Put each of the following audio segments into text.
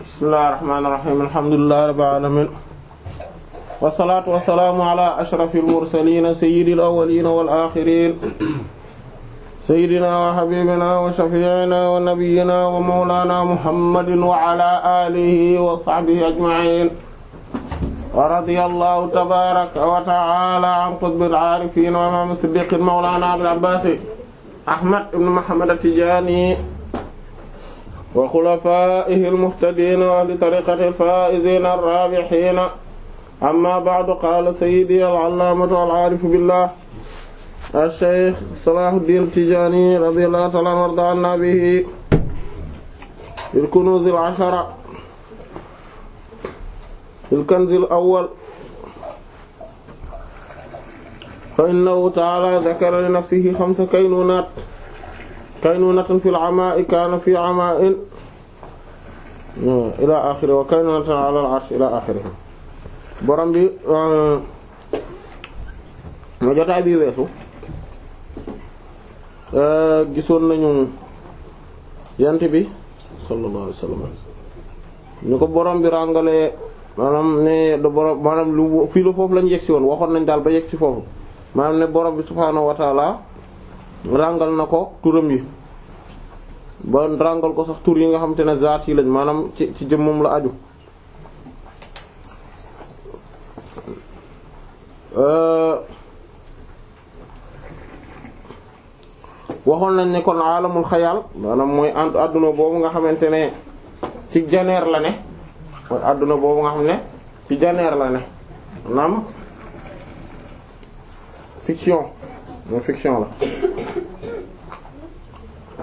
bismillahir rahmanir rahim alhamdulillahi rabbil alamin wassalaatu wassalaamu ala ashrafil mursaliin sayyidil awwaliin wal aaxiriin sayyidinaa wa habiibinaa wa shafii'inaa wa nabiyyinaa wa mawlaanaa muhammadin wa ala aalihi wa sahbihi ajma'iin wa radiyallahu tabaaraka wa ta'aalaa an qutbil aarifiin wa imaam siddiiqil mawlaanaa abil abbaas ahmad ibn muhammad at-tijaani wa xulafaa'ihil muhtadiin wa ahli tariiqatil faa'iziina ar-raabihiin amma ba'du qaala sayyidi al-allaamatu al-aarifu billah ash-shaykh Salaahuddin Tijaani radiyallahu ta'ala anhu warda anna bihi fil kunuuz al-ashara fil kanz al-awwal fa innahu ta'ala dhakara li nafsihi khamsa kaynunatan fil 'amaa'i kaana fi 'amaa'in ila aaxirihi wa kaynunatan 'ala al-'arshi ila aaxirihi. borom bi ma jotaay bi weesu gisoon nañu yant bi sallallahu alayhi wasallam ñu ko borom bi ràngalee maanaam ne da borom maanaam lu fii la foofu lañu yegsi woon waxoon nañ daal ba yegsi foofu maanaam ne borom bi subhaanahu wa ta'ala ràngal na ko turam yi ba ràngal ko sax tur yi nga xam te ne zaat yi lañ maanaam ci jëmmam la aju. waxoon nañ ne kon alamul xayaal maanaam mooy àdduna boobu nga xamante ne ci janeer la ne mooy àdduna boobu nga xam ne ci janeer la ne maanaam fiction mooy fiction la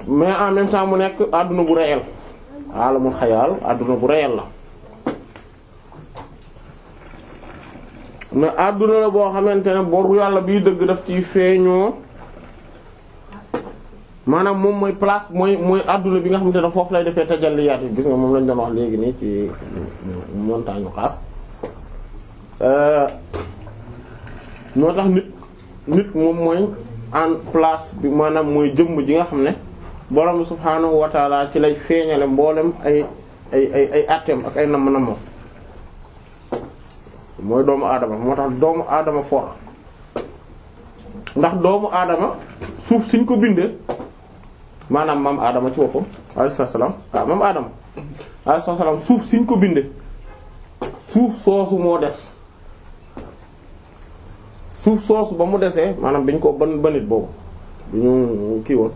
mais en même temps mu nekk àdduna bu réel alamul xayaal àdduna bu réel la mais àdduna la boo xamante ne boru yàlla biy dëgg daf ciy feeñoo maanaam moom mooy place mooy àdduna bi nga xamante ne foofu lay defee tajalliyaat yi gis nga moom lañ doon wax léegi nii ci montagne Xaaf moo tax nit moom mooy en place bi maanaam mooy jëmm ji nga xam ne borom subhaanahu wa taala ci lay feeñale mboolem ay atteem ak ay namm-nammam mooy doomu aadama moo tax doomu aadama for ndax doomu aadama suuf siñ ko bindee maanaam maam aadama ci boppam alayhi salaam maam aadama alayhi salaam suuf siñ ko bindee suuf soosu moo des suuf soosu ba mu desee maanaam biñ ko ban nit boobu bi ñu kii woon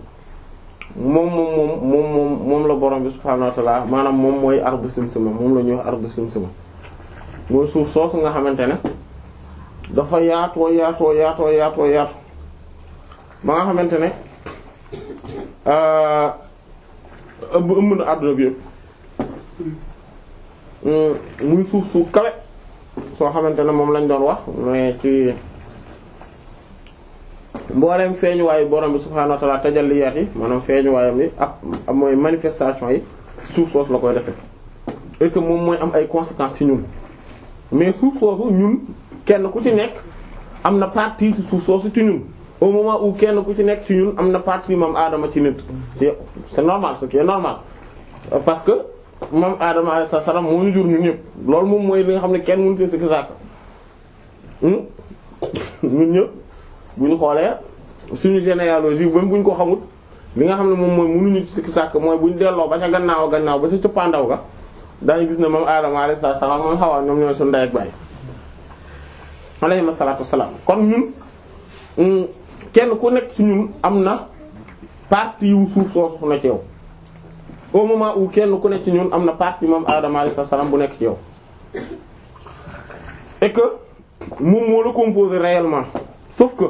moom la borom bi subhaanahu wa ta'ala maanaam moom mooy ardu simsima moom la ñuy wax ardu simsima mooy suuf soosu nga xamante ne dafa yaatu ba nga xamante ne ëmb na àdduna bi yëpp muy suuf su kawe soo xamante ne moom lañ doon wax mais ci mbooleem feeñuwaayu borom bi subhaanahu wa ta'ala tajalliyaat yi maanaam feeñuwaayam yi ak mooy manifestation yi suuf soosu la koy defee et que moom mooy am ay conséquences ci ñun mais suuf soosu ñun kenn ku ci nekk am na partie ci suuf soosu ci ñun au moment où kenn ku ci nekk ci ñun am na partie moom aadama ci nit c'est normal ce qui est normal parce que moom aadama alayhi salaam moo ñu jur ñun ñëpp loolu moom mooy li nga xam ne kenn mënut a sikki sàkk ñun ñëpp bu ñu xoolee suñu généalogie même bu ñu ko xamul li nga xam ne moom mooy mënuñu ci sikki sàkk mooy bu ñu delloo ba ca gannaaw ba ca cëppaandaw ga daañu gis ne moom aadama alayhi salaam moom Xawaa ñoom ñooy suñu ndey ak baay alayhi salaatu wassalaam kon ñun kenn ku nekk ci ñun am na partie wu suuf soosu fu na ci yow au moment où kenn ku nekk ci ñun am na partie moom aadama alayhi salaam bu nekk ci yow et que moom moo la composé réellement sauf que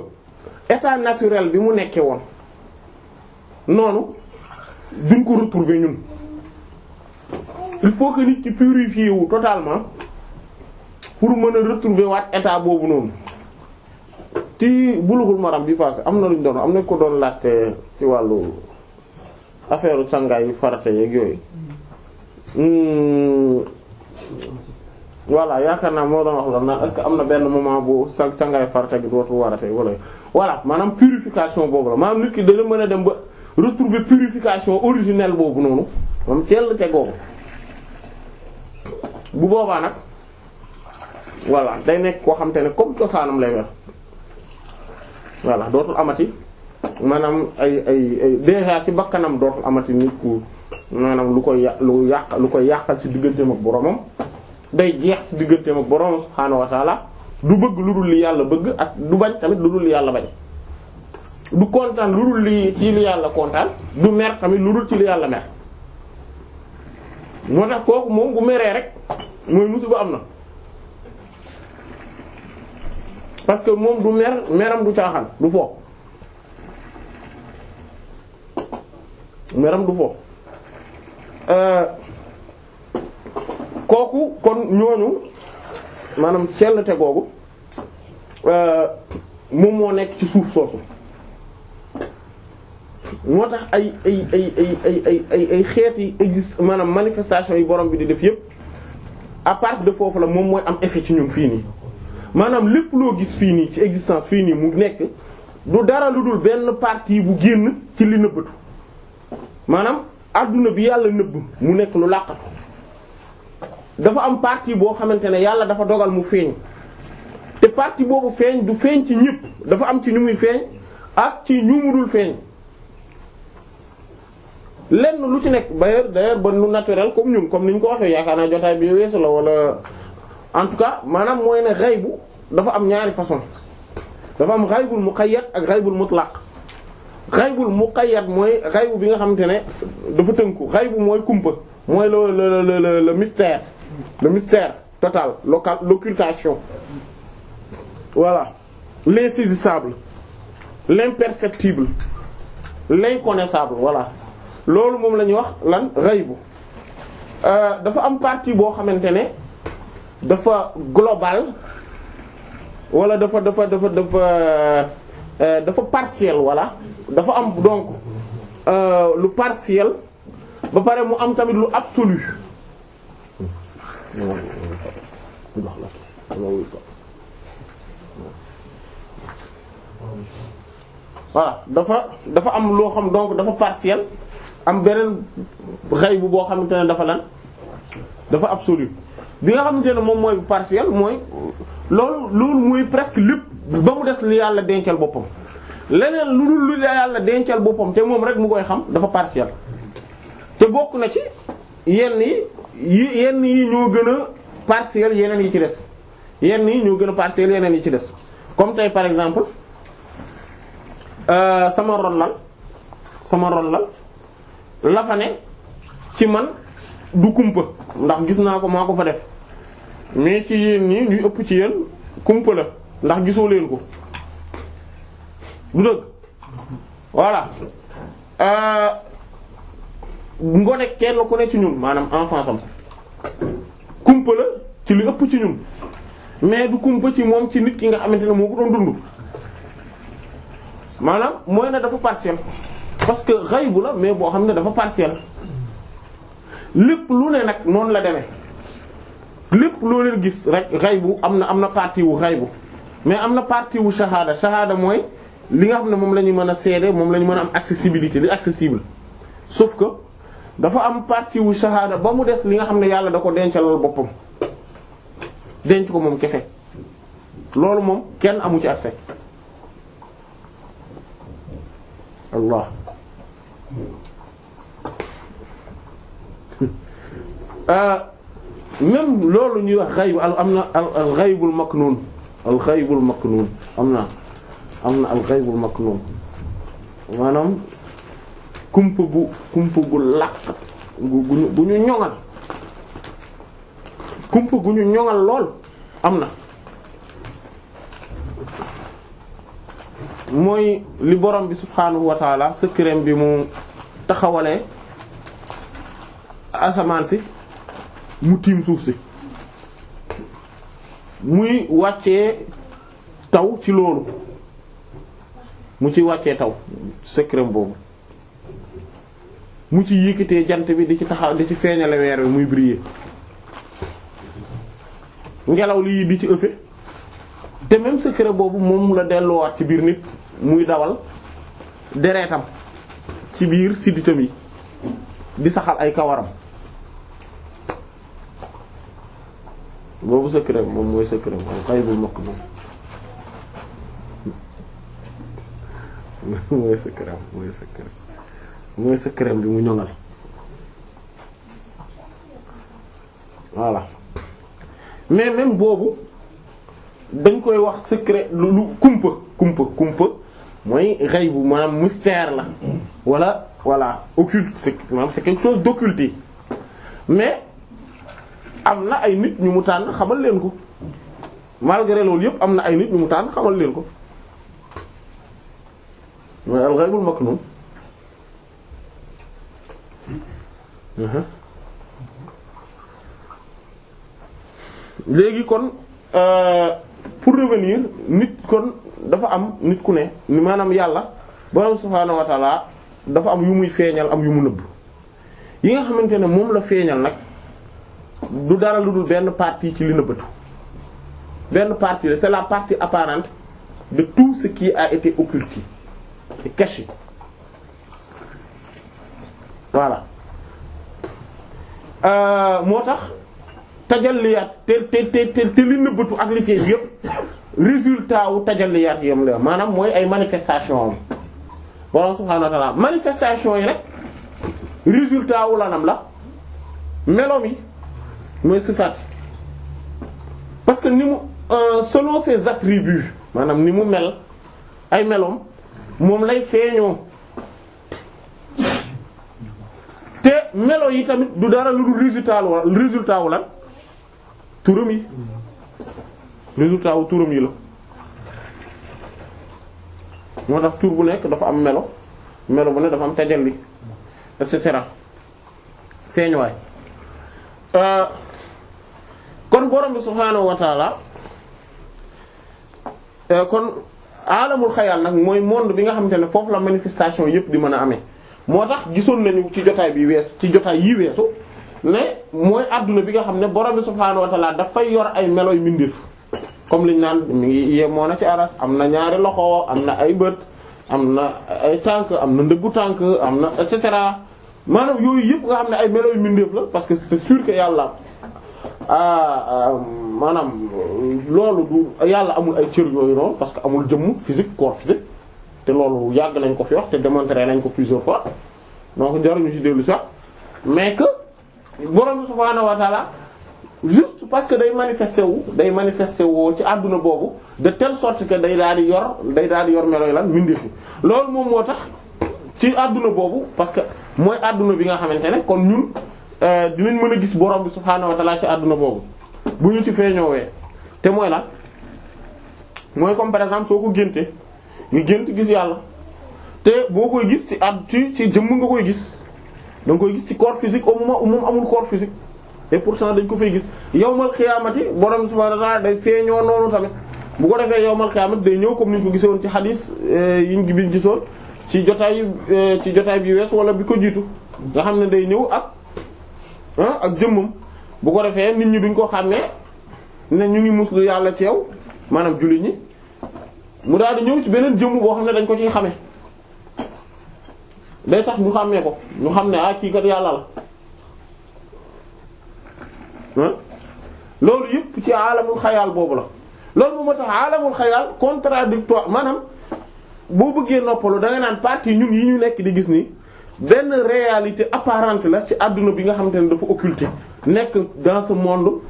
état naturel bi mu nekkee woon noonu duñ ko retrouver ñun il faut que nit ki purifier wu totalement pour mën a retrouver waat état boobu noonu ci Bulughul Maram bi passé am na luñ doon am na ko doon laajte ci wàllu affaire u sangaay farata yeeg yooyu voilà yaakaar naa moo doon wax loolu naan est-ce que am na benn moment bu sangaay farata gi dootu warate wala voilà maanaam purification boobu la maanaam nit ki dana mën a dem ba retrouver purification originelle boobu noonu moom cell te googu bu boobaa nag voilà day nekk koo xam te ne comme cosaanam lay mel voilà dootul amati maanaam ay déjà ci bakkanam dootul amati nit ku maanaam lu koy yàqal ci digganteem ak boromam day jeex ci digganteem ak boromam subhaanahu wa ta'ala du bëgg lu dul li yàlla bëgg ak du bañ tamit lu dul li yàlla bañ du kontaan lu dul li ci li yàlla kontaan du mer tamit lu dul ci li yàlla mer moo tax kooku moom bu meree rek mooy musiba am na parce que moom du meram du caaxaan du fo meram du fo kooku kon ñooñu maanaam sellte googu moom moo nekk ci suuf soosu moo tax ay xeeti existe maanaam manifestation yi borom bi di def yépp à partir de foofu la moom mooy am effet ci ñun fii nii maanaam lépp loo gis fii nii ci existence fii nii mu nekk du dara lu dul benn partie bu génn ci li nëbbatu maanaam adduna bi yàlla nëbb mu nekk lu làqatu dafa am partie boo xamante ne yàlla dafa dogal mu feeñ te partie boobu feeñ du feeñ ci ñëpp dafa am ci ñu muy feeñ ak ci ñu mu dul feeñ lenn lu ci nekk d'ailleurs ba nu naturel comme ñun comme ni ñu ko waxee yaakaar naa jotaay bi weesu la wala en tout cas maanaam mooy ne xaybu dafa am ñaari façon dafa am xaybul muqayyad ak xaybul mutlaq xaybul muqayyad mooy xaybu bi nga xamante ne dafa tënku xaybu mooy kumpa mooy le mystère le mystère total l'occultation voilà l'insaisissable l'imperceptible l'inconnaissable voilà loolu moom la ñuy wax lan xaybu dafa am partie boo xamante ne dafa global wala dafa partiel voilà dafa am donc lu partiel ba pare mu am tamit lu absolu voilà dafa am loo xam donc dafa partiel am beneen xaybu boo xamante ne dafa lan dafa absolu bi nga xamante ne moom mooy partiel mooy loolu mooy presque lépp ba mu des li yàlla dencal boppam leneen lu dul lu yàlla dencal boppam te moom rek mu koy xam dafa partiel te bokk na ci yenn yi ñoo gën a partiel yeneen yi ci des yenn yi ñoo gën a partiel yeneen yi ci des comme tey par exemple sama ronlal la fa ne ci man du kumpa ndax gis naa ko maa ko fa def mais ci yéen ñi ñuy ëpp ci yéen kumpa la ndax gisoo leen ko du dëgg voilà ngone kenn ku ne ci ñun maanaam enfance am kumpa la ci li ëpp ci ñun mais du kumpa ci moom ci nit ki nga xamante ne moo ko doon dund maanaam mooy ne dafa partiel parce que xaybu la mais boo xam ne dafa partiel lépp lu ne nag noonu la demee lépp loo leen gis rek xaybu am na partie wu xaybu mais am na partie wu shahada mooy li nga xam ne moom la ñu mën a seede moom la ñu mën a am accessibilité li accessible sauf que dafa am partie wu shahada ba mu des li nga xam ne yàlla da ko dencalal boppam denc ko moom kese loolu moom kenn amu ci accès Allah même loolu ñuy wax xayb am na al xaybul maknun al xaybul maknun am na al xaybul maknun maanaam kumpa gu làq gu ñu ñoŋal kumpa gu ñu ñoŋal lool am na mooy li borom bi subhaanahu wa taala secret bi mu taxawalee asamaan si mu tiim suuf si muy wàccee taw ci loolu mu ci wàccee taw secret boobu mu ci yëkkatee jant bi di ci taxaw di ci feeñale weer wi muy briller ngelaw lii di ci ëffe te même secret boobu moom la delluwaat ci biir nit muy dawal deretam ci biir sidditam yi di saxal ay kawaram boobu secret moom mooy secret moom ghaybul maknun mooy secret bi mu ñoŋal voilà mais même boobu dañ koy wax secret lu kumpa mooy ghaybu maanaam mystère la wala voilà occulte maanaam c'est quelque chose d'occulté mais am na ay nit ñu mu tànn xamal leen ko malgré loolu yëpp am na ay nit ñu mu tànn xamal leen ko mooy al-ghaybul maknun léegi kon pour revenir nit kon dafa am nit ku ne ni maanaam yàlla borom subhaanahu wa ta'ala dafa am yu muy feeñal am yu mu nëbb yi nga xamante ne moom la feeñal nag du dara lu dul benn partie ci li nëbbatu benn partie la c'est la partie apparente de tout ce qui a été occulté et caché voilà moo tax tajalliyaat te li nëbbatu ak li feeñ yépp résultat wu tajalliyaat yam la maanaam mooy ay manifestation am borom subhaanahu wa ta'ala manifestation yi rek résultat wu lanam la meloom yi mooy sifaat parce que ni mu selon ses attributs maanaam ni mu mel ay meloom moom lay feeñoo te melo yi tamit du dara lu dul résultat wu lan turam yi résultat wu turam yi la moo tax tur bu nekk dafa am melo bu ne dafa am tajalli et cetera feeñuwaay kon borom bi subhaanahu wa taala kon alamul xayaal nag mooy monde bi nga xamante ne foofu la manifestation yépp di mën a amee moo tax gisoon nañu ci jotaay yi weesu ne mooy adduna bi nga xam ne borom bi subhaanahu wa taala dafay yor ay melooy mbindeef comme liñ naan mi ngi yemoo na ci aras am na ñaari loxo am na ay bët am na ay tànk am na ndëggu tànk am na et cetera maanaam yooyu yëpp nga xam ne ay melooy mbindeef la parce que c'est sûr que yàlla maanaam loolu du yàlla amul ay cër yooyu noonu parce que amul jëmm physique corps physique te loolu yàgg nañ ko fi wax te démontré nañ ko plusieurs fois donc jaruñu ci dellu sax mais que borom subhaanahu wa ta'ala juste parce que day manifester woo ci àdduna boobu de telle sorte que day daal di yor melo yi lan mbindeef yi loolu moom moo tax ci àdduna boobu parce que mooy àdduna bi nga xamante ne kon ñun dinañ mën a gis borom bi subhaanahu wa ta'ala ci àdduna boobu bu ñu ci feeñoowee te mooy lan mooy comme par exemple soo ko génte nga gént gis yàlla te boo koy gis ci jëmm nga koy gis da nga koy gis ci corps physique au moment où moom amul corps physique et pourtant dañ ko fay gis yawmal xiyaamati borom bi subhaanahu wa ta'ala day feeñoo noonu tamit bu ko defee yawmal xiyaamati day ñëw comme ni ñu ko gisoon ci xadiis yiñ bi gisoon ci jotaay bi wees wala bi ko jiitu nga xam ne day ñëw ak jëmmam bu ko defee nit ñi duñ ko xàmmee ne ñu ngi muslu yàlla ci yow maanaam jullit ñi mu daal di ñëw ci beneen jëmm boo xam ne dañ ko ciy xame day tax ñu xàmmee ko ñu xam ne kii kat yàlla la loolu yëpp ci alamul xayaal boobu la loolu moom moo tax alamul xayaal contradictoire maanaam boo bëggee noppalu da nga naan partie ñun yi ñu nekk di gis ni benn réalité apparente la ci adduna bi nga xamante ne dafa occulté nekk dans ce monde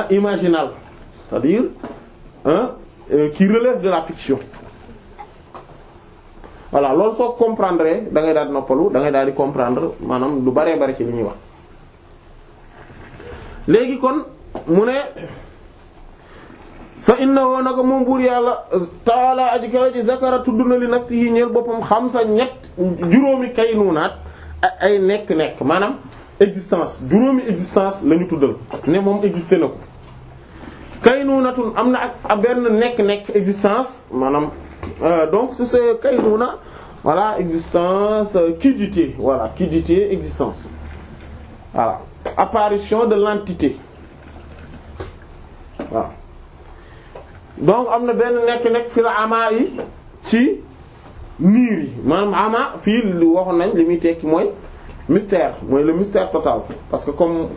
imaginal c'est-à-dire qui relève de la fiction voilà loolu soo comprendre da ngay daal di noppalu da ngay daal di comprendre maanaam lu baree bari ci li ñuy wax léegi kon mu ne fa innahu naka moom buur yàlla taala aji kaw ji zakara tudd na li nafsihi ñeel boppam juróomi kaynuunaat ay nekk-nekk maanaam existence juróomi existence la ñu tuddal ne moom existé na ko kaynuunatun am na ak benn nekk-nekk existence maanaam donc c'est kaynuuna voilà existence quiddité voilà quiddité existence voilà apparition de l'entité waaw donc am na benn nekk-nekk fi la ama yi ci niir yi maanaam ama fii lu waxoon nañ li muy tekki mooy mystère mooy le mystère total parce que comme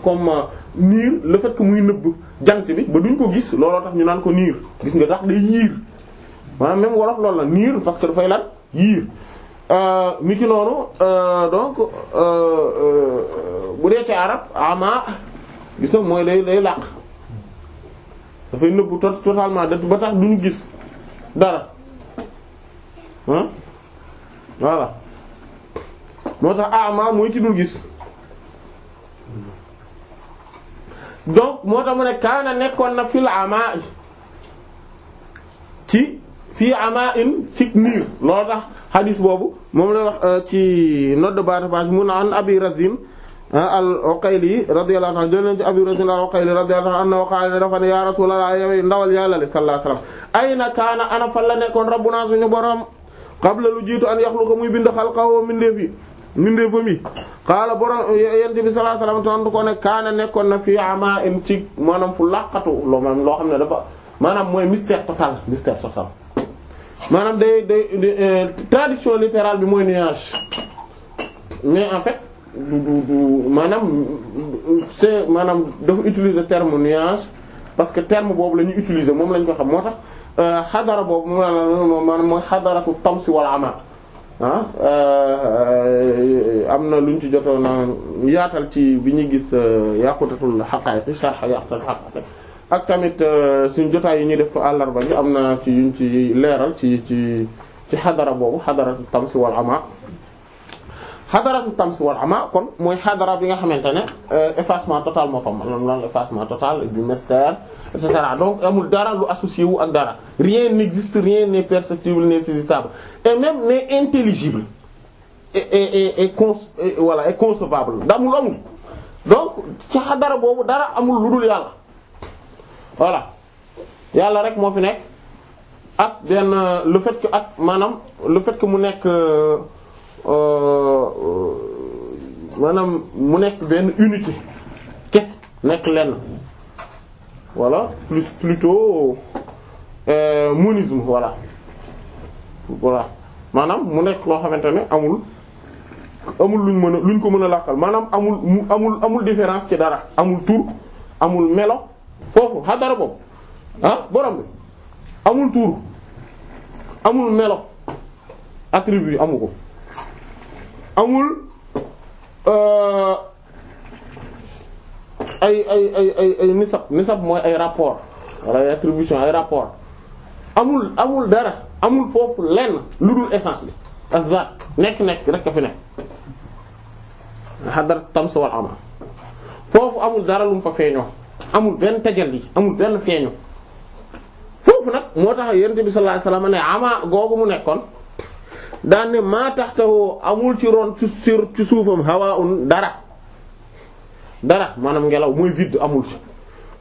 niir le fait que muy nëbb jant bi ba duñ ko gis looloo tax ñu naan ko niir gis nga tax day yiir maanaam même wolof loolu la niir parce que dafay lan yiir mi ki noonu donc bu dee ci arab ama gis nga mooy lay làq dafay nëbb totalement ba tax duñu gis dara voilà moo tax ama mooy ki dul gis donc moo tax mu ne kaana nekkoon na fil ama ci fii ama in ci niir loolu tax xadis boobu moom lay wax ci note de bas de page mun an abi razin al-Uqayli radiyallahu anhu jël nañ ci abi razin al-Uqayli radiyallahu anhu annahu qaala dafa ne ya rasulullah yow ndawal yàlla sallallahu alayhi wasallam ayna kaana ana fan la nekkoon rabbuna suñu borom qabla lu jiitu an yaxluqa muy bind xalqahu mindeefam yi qaala borom yent bi sallallahu alayhi wasallam tontu ko ne kaana nekkoon na fii ama in ci maanaam fu laqatu loo xam ne dafa maanaam mooy mystère total maanaam day traduction littérale bi mooy nuage mais en fait du maanaam c'est maanaam dafa utiliser terme nuage parce que terme boobu la ñuy utiliser moom lañ ko xam moo tax xadara boobu maanaam mooy xadaratu tamsi wal ama am na luñ ci jotoon na yaatal ci bi ñuy gis yaqutatul haqa'iq sharh yaqutatul haqa'iq ak tamit suñ jotaay yi ñuy def àllarba bi am na ci yuñ ci leeral ci xadara boobu xadaratu tamsi wal ama xadaratu tamsi wal ama kon mooy xadara bi nga xamante ne effacement total moo fa am lan effacement total du mystère et cetera donc amul dara lu associé wu ak dara rien n'existe rien n'est perceptible n'est saisissable et même n'est intelligible et concevable amul donc ci xadara boobu dara amul lu dul yàlla voilà yàlla rek moo fi nekk ak benn le fait que ak maanaam le fait que mu nekk maanaam mu nekk benn unité kese nekk lenn voilà plutôt monisme voilà maanaam mu nekk loo xamante ne amul luñ ko mën a làqal maanaam amul différence ci dara amul tur amul melo foofu xadara boobu borom bi amul tur amul melo attribut amu ko amul ay nisab mooy ay rapport wala ay attribution ay rapport amul dara amul foofu lenn lu dul essence bi azat nekk rek a fi nekk xadara tams wal ama foofu amul dara lu mu fa feeñoo amul benn tajalli amul benn feeñu foofu nag moo tax yonent bi sallallahu alayhi wasallam ne ama googu mu nekkoon daan ne maa taxtawoo amul ci ron ci suufam hawaa'un dara maanaam ngelaw mooy vide amul ci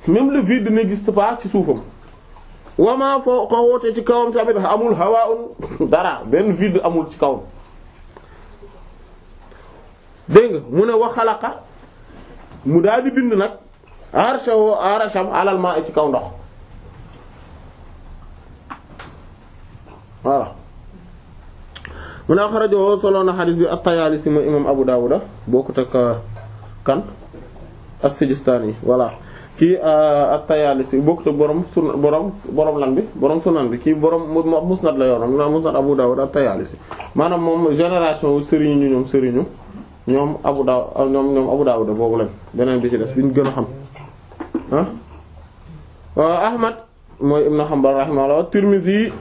même le vide n'existe pas ci suufam wamaa foo ko woote ci kawam tamit amul hawaa'un dara benn vide amul ci kawam dégg nga mu ne wa xalaqa mu daal di bind nag arsham alal ma'i ci kaw ndox voilà mu ne axrajahu solo na xadis bi at-Tayaalisi mooy imam Abu Dawud bokkut ak kan as-Sijistaani voilà kii at-Tayaalisi bokkut ak borom lan bi borom sunan bi kii borom musnad la yoonam musnad Abu Dawud at-Tayaalisi maanaam moom génération sëriñu ñoom Abu Dawud boobu lañ beneen bi ci des bi ñu gën a xam Ahmad mooy Ibn Hanbal rahimahullah at-Tirmidhi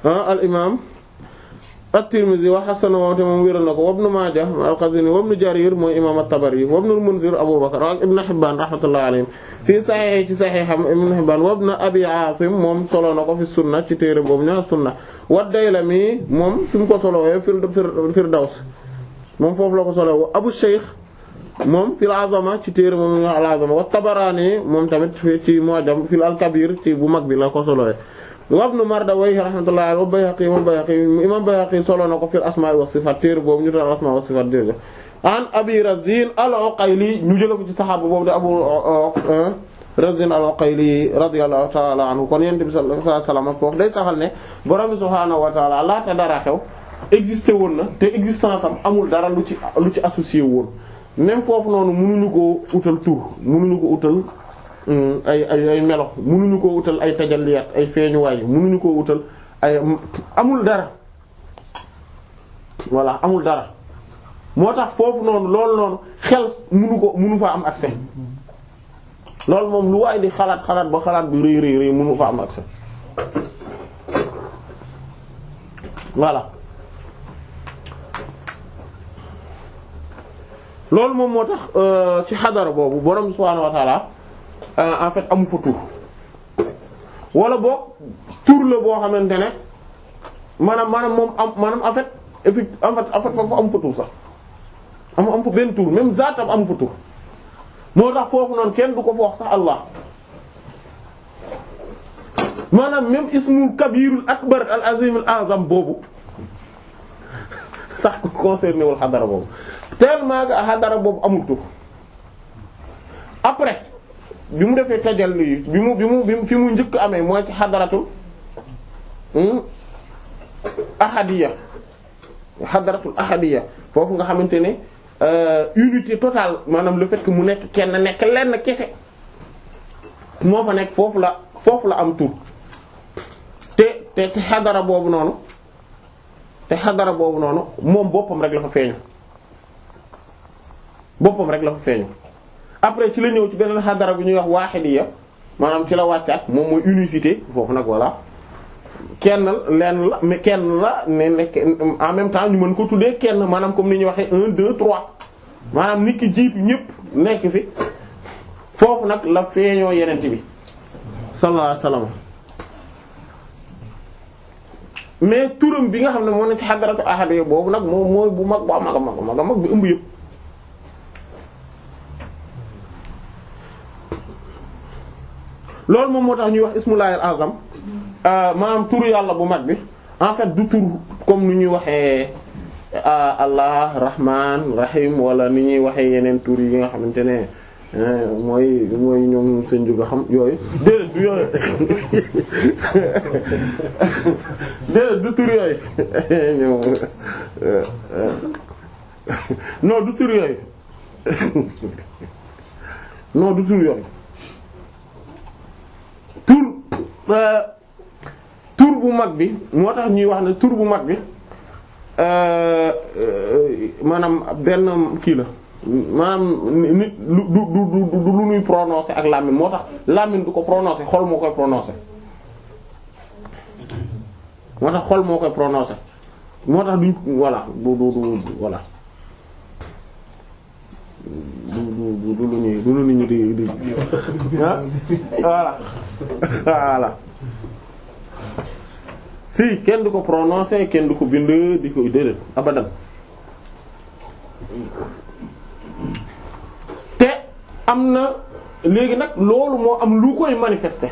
al imam at-Tirmidhi wa hasanahu te moom wéral na ko wa Ibn Majah al-Qazwini wa Ibn Jarir mooy imam at-Tabari wa Ibn al-Munzir Abu Bakr ak Ibn Hibban rahmatullahi alayhim fii sahih ci sahiham Ibn Hibban wa Ibn Abi Asim moom solo na ko fi sunna ci téere boobu ñaa sunna wa Daylami moom fi mu ko solowee Firdaws moom foofu la ko solo Abu Shaykh moom fil azama ci téere moom al azama wa Tabarani moom tamit fi ci Mu'jam fil al-Kabir ci bu mag bi la ko solowee wa Ibn Mardawayh rahmatullahi wa Bayhaqi imam Bayhaqi solo na ko fil asmaa wa sifaat téere boobu ñu taal asmaa wa sifaat dégg an Abi Razin al-Uqayli ñu jël ko ci saxaaba boobu de Abu Razin al-Uqayli radiyallahu ta'ala anhu kon Yonent bi sallallahu alayhi wa sallam foofu day saxal ne borom bi subhaanahu wa ta'ala laata dara xew existé woon na te existence am amul dara lu ci associé woon même foofu noonu mënuñu ko utal tur mënuñu ko utal ay melo mënuñu ko utal ay tajalliyaat ay feeñuwaay mënuñu ko utal ay amul dara voilà amul dara moo tax foofu noonu loolu noonu xel mënu fa am accès loolu moom lu waay di xalaat ba xalaat bi rëy mënu fa am accès voilà loolu moom moo tax ci xadara boobu borom subhaanahu wa ta'ala en fait amu fa tur wala boog tur la boo xamante ne maanaam moom maanaam en fait foofu amu fa tur sax am fa benn tur même zaatam amu fa tur moo tax foofu noonu kenn du ko fa wax sax Allah maanaam même ismul kabirul akbar al azimul azam boobu sax ko concerné wul xadara boobu tellement que xadara boobu amul tur après bi mu defee tajalli bi mu fi mu njëkk amee mooy ci xadaratul ahadiya foofu nga xamante ne unité totale maanaam le fait que mu nekk kenn nekk lenn kese moo fa nekk foofu la am tur te xadara boobu noonu moom boppam rek la fa feeñu après ci la ñëw ci beneen xadara bi ñuy wax waaxidiya maanaam ci la wàccaat moom mooy unicité foofu nag voilà kenn lenn la mais kenn la ne en même temps ñu mën ko tuddee kenn maanaam comme ni ñuy waxee 1 2 3 maanaam nit ki jiitu ñépp nekk fi foofu nag la feeñoo yenent bi sallallahu alayhi wasallam mais turam bi nga xam ne moo ne ci xadaratu ahadiya boobu nag moom mooy bu mag ba mag bi ëmb yëpp loolu moom moo tax ñuy wax ismullahil azam maanaam turu yàlla bu mag bi en fait du tur comme ni ñuy waxee Allah rahman rahim wala ni ñuy waxee yeneen tur yi nga xamante ne mooy ñoom seen juga xam yooyu déedéet du yooyu déedéet du tur yooyu ñoom non du tur yooyu non du tur yooyu tur bu mag bi moo tax ñuy wax ne tur bu mag bi maanaam benn kii la maanaam nit du lu ñuy prononcer ak làmmiñ moo tax làmmiñ du ko prononcer xol moo koy prononcer moo tax xol moo koy prononcer moo tax duñ voilà du voilà du lu ñu di ah voilà si kenn du ko prononcer kenn du ko bind di ko déedéet abadan te am na léegi nag loolu moo am lu koy manifester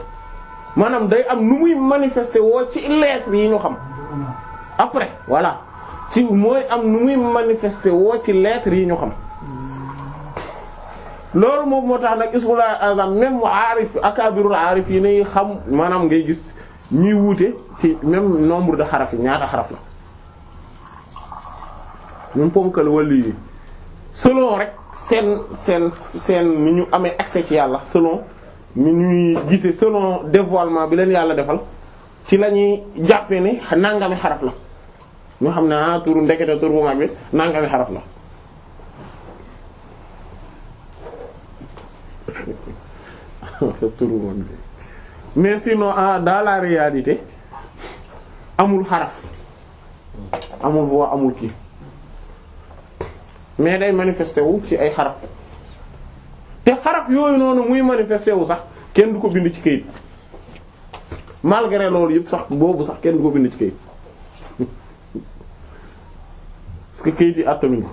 maanaam day am nu muy manifester woo ci lettres yi ñu xam après voilà ci mooy am nu muy manifester woo ci lettres yi ñu xam loolu moom moo tax nag ismullah azam même aarif akabirul aarif yi nay xam maanaam ngay gis ñuy wuute ci même nombre de xaraf yi ñaata xaraf la ñun ponkal wàllu yi selon rek seen ni ñu amee accès ci yàlla selon ni ñuy gisee selon dévoilement bi leen yàlla defal ci la ñuy jàppee ne nangami xaraf la ñu xam ne turu ndekete tur bu mag bi nangami xaraf la turu mag bi mais sinon dans la réalité amul xaraf amul voix amul kii mais day manifesté wu ci ay xaraf te xaraf yooyu noonu muy manifesté wu sax kenn du ko bind ci kayit malgré loolu yëpp sax boobu sax kenn du ko bind ci kayit parce que kayit yi attanuñ ko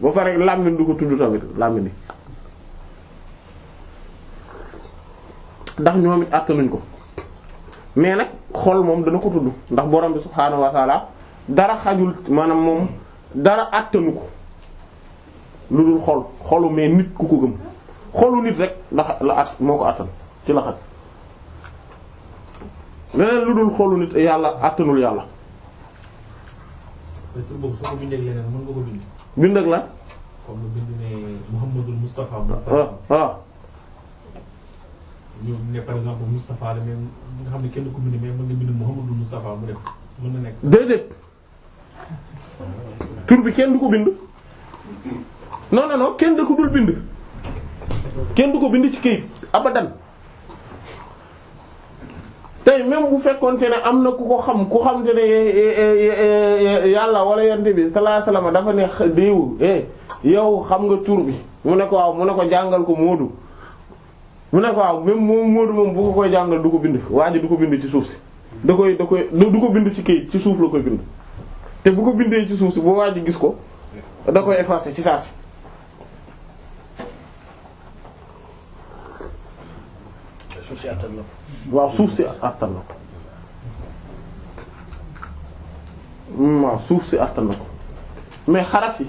ba pare làmmiñ du ko tudd tamit làmmiñ ndax ñoom it attanuñ ko mais nag xol moom dana ko tudd ndax borom bi subhaanahu wa taala dara xajul maanaam moom dara attanu ko lu dul xolu mais nit ku ko gëm xolu nit rek la at moo ko attan ci la xaj leneen lu dul xolu nit yàlla àttanul yàlla. tur boobu soo ko bindee leneen mën nga ko bind. bind ak la. comme lu bind ne Muhammadul Mustafa. waaw. ñu ne par exemple Mustafa la même nga xam ne kenn ku bind mais mën nga bind Muhammadul Mustafa mu def mën na nekk. déedéet tur bi kenn du ko bind. non kenn du ko dul bind. kenn du ko bind ci këyit abadan. tey même bu fekkonte ne am na ku ko xam ku xam te ne yàlla wala yonent bi sallallahu alayhi wasallam dafa ne déewu yow xam nga tur bi mu ne ko waaw mu ne ko jàngal ko Moodu mu ne ko waaw même moom Moodu moom bu ko koy jàngal du ko bind waa ji du ko bind ci suuf si du ko bind ci këyit ci suuf la koy bind te bu ko bindee ci suuf si boo waa ji gis ko da koy effacer ci saa si. suuf si attan na ko. waaw suuf si attan na ko. waaw suuf si attan na ko mais xaraf yi.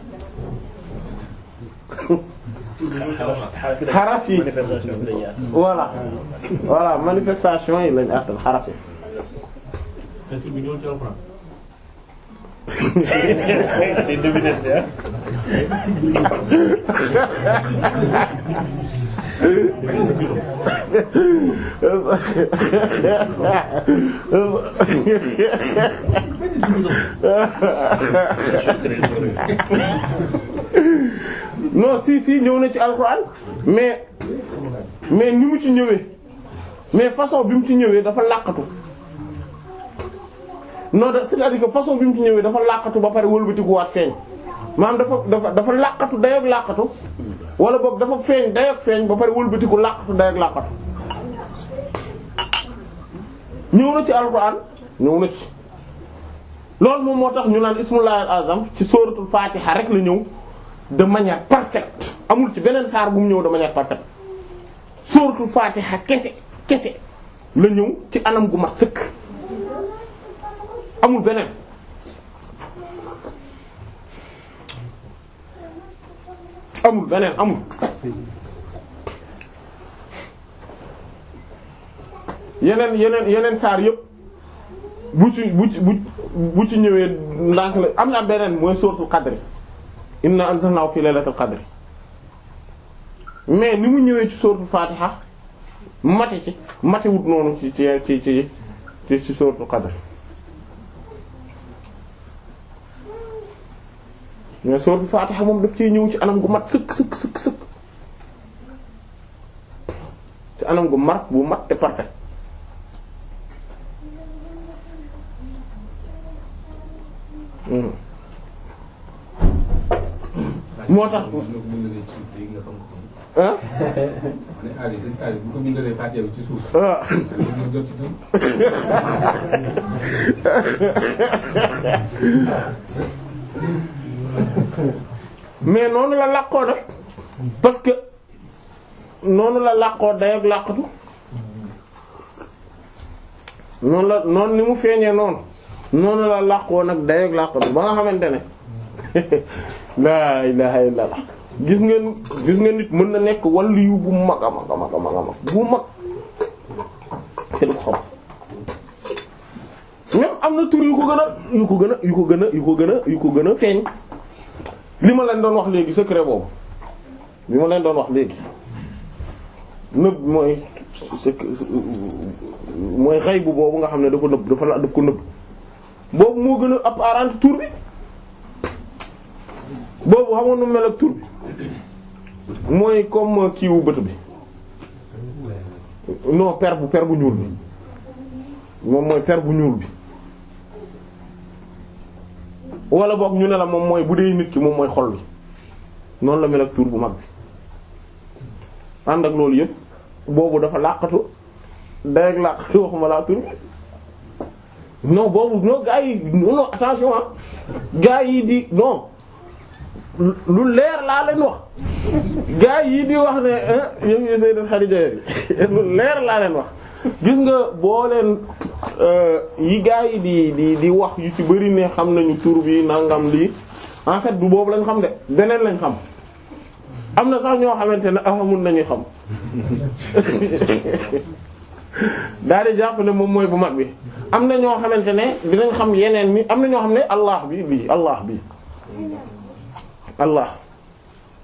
xaraf yi voilà manifestation yi lañ attan xaraf yi. non si ñëw na ci alxuraan mais ni mu ci ñëwee mais façon bi mu ci ñëwee dafa làqatu non c'est-à-dire que façon bi mu ci ñëwee dafa làqatu ba pare wëlbatiku waat feeñ maanaam dafa làqatu dayoog làqatu wala boog dafa feeñ dayoog feeñ ba pare wëlbatiku làqatu dayoog làqatu ñëw na ci alxuraan ñëw na ci loolu moom moo tax ñu naan ismullahil azam ci suratul fatiha rek la ñëw de manière parfaite amul ci beneen saar bu mu ñëw de manière parfaite suratul fatiha kese la ñëw ci anam gu mat sëkk amul beneen amul yeneen saar yëpp bu ci ñëwee ndànk la am na beneen mooy suratul qadri inna anzalnahu fi laylatul qadri mais ni mu ñëwee ci suratul fatiha mate wut noonu ci suratul qadri mais suratul fatiha moom daf ciy ñëw ci anam gu mat sëkk ci anam gu mat bu mat te parfait moo tax ah mais noonu la làqoo nag parce que noonu la làqoo day ak làqatu noonu ni mu feeñee noonu la làqoo nag day ak làqatu ba nga xamante ne laa ilaha illallah gis nga nit mën na nekk waliyu bu mag a mag bu mag te du ko xam même am na tur yu ko gën a feeñ li ma leen doon wax léegi secret boobu bi ma leen doon wax léegi nëbb mooy xay bu boobu nga xam ne dafa nëbb daf ko nëbb boobu moo gën a apparent tur bi boobu xamoon nu mel ak tur bi mooy comme kiiwu bët bi non per bu ñuul bi moom mooy per bu ñuul bi wala boog ñu ne la moom mooy bu dee nit ki moom mooy xol bi noonu la mel ak tur bu mag bi ànd ak loolu yëpp boobu dafa làqatu day ak làqatu waxuma laa tur bi non boobu non gaa yi non attention ah gaa yi di non lu leer laa leen wax gaa yi di wax ne yëf yi Sayyidat Khadija lu leer laa leen wax gis nga boo leen yi gaa yi di wax yu ci bari ne xam nañu tur bi nangam lii en fait du boobu lañ xam de beneen lañ xam am na sax ñoo xamante ne ahamul nañuy xam daal di jàpp ne moom mooy bu mag bi. am na ñoo xamante ne dinañ xam yeneen ni am na ñoo xam ne allah bi bii allah bii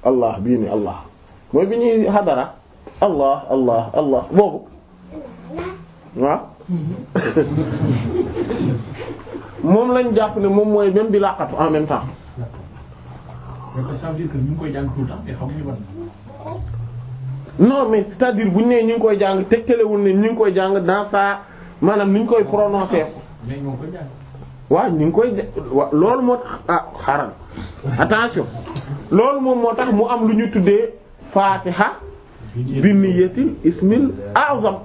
allah bii ni allah mooy bi ñuy xadara allah allah allah boobu waaw moom lañ jàpp ne moom mooy même bi laqatu en même temps. mais ça veut dire que ñu ngi koy jàng tout le temps te xamuñu ban. non mais c'est-à-dire bu ñu nee ñu ngi koy jàng tegtalewul ne ñu ngi koy jàng dans sa maanaam ni ñu koy prononcer. mais ñoo koy jàng. waaw ñu ngi koy loolu moo tax xaaral attention loolu moom moo tax mu am lu ñu tuddee fatiha bi niyyatil ismil a'zam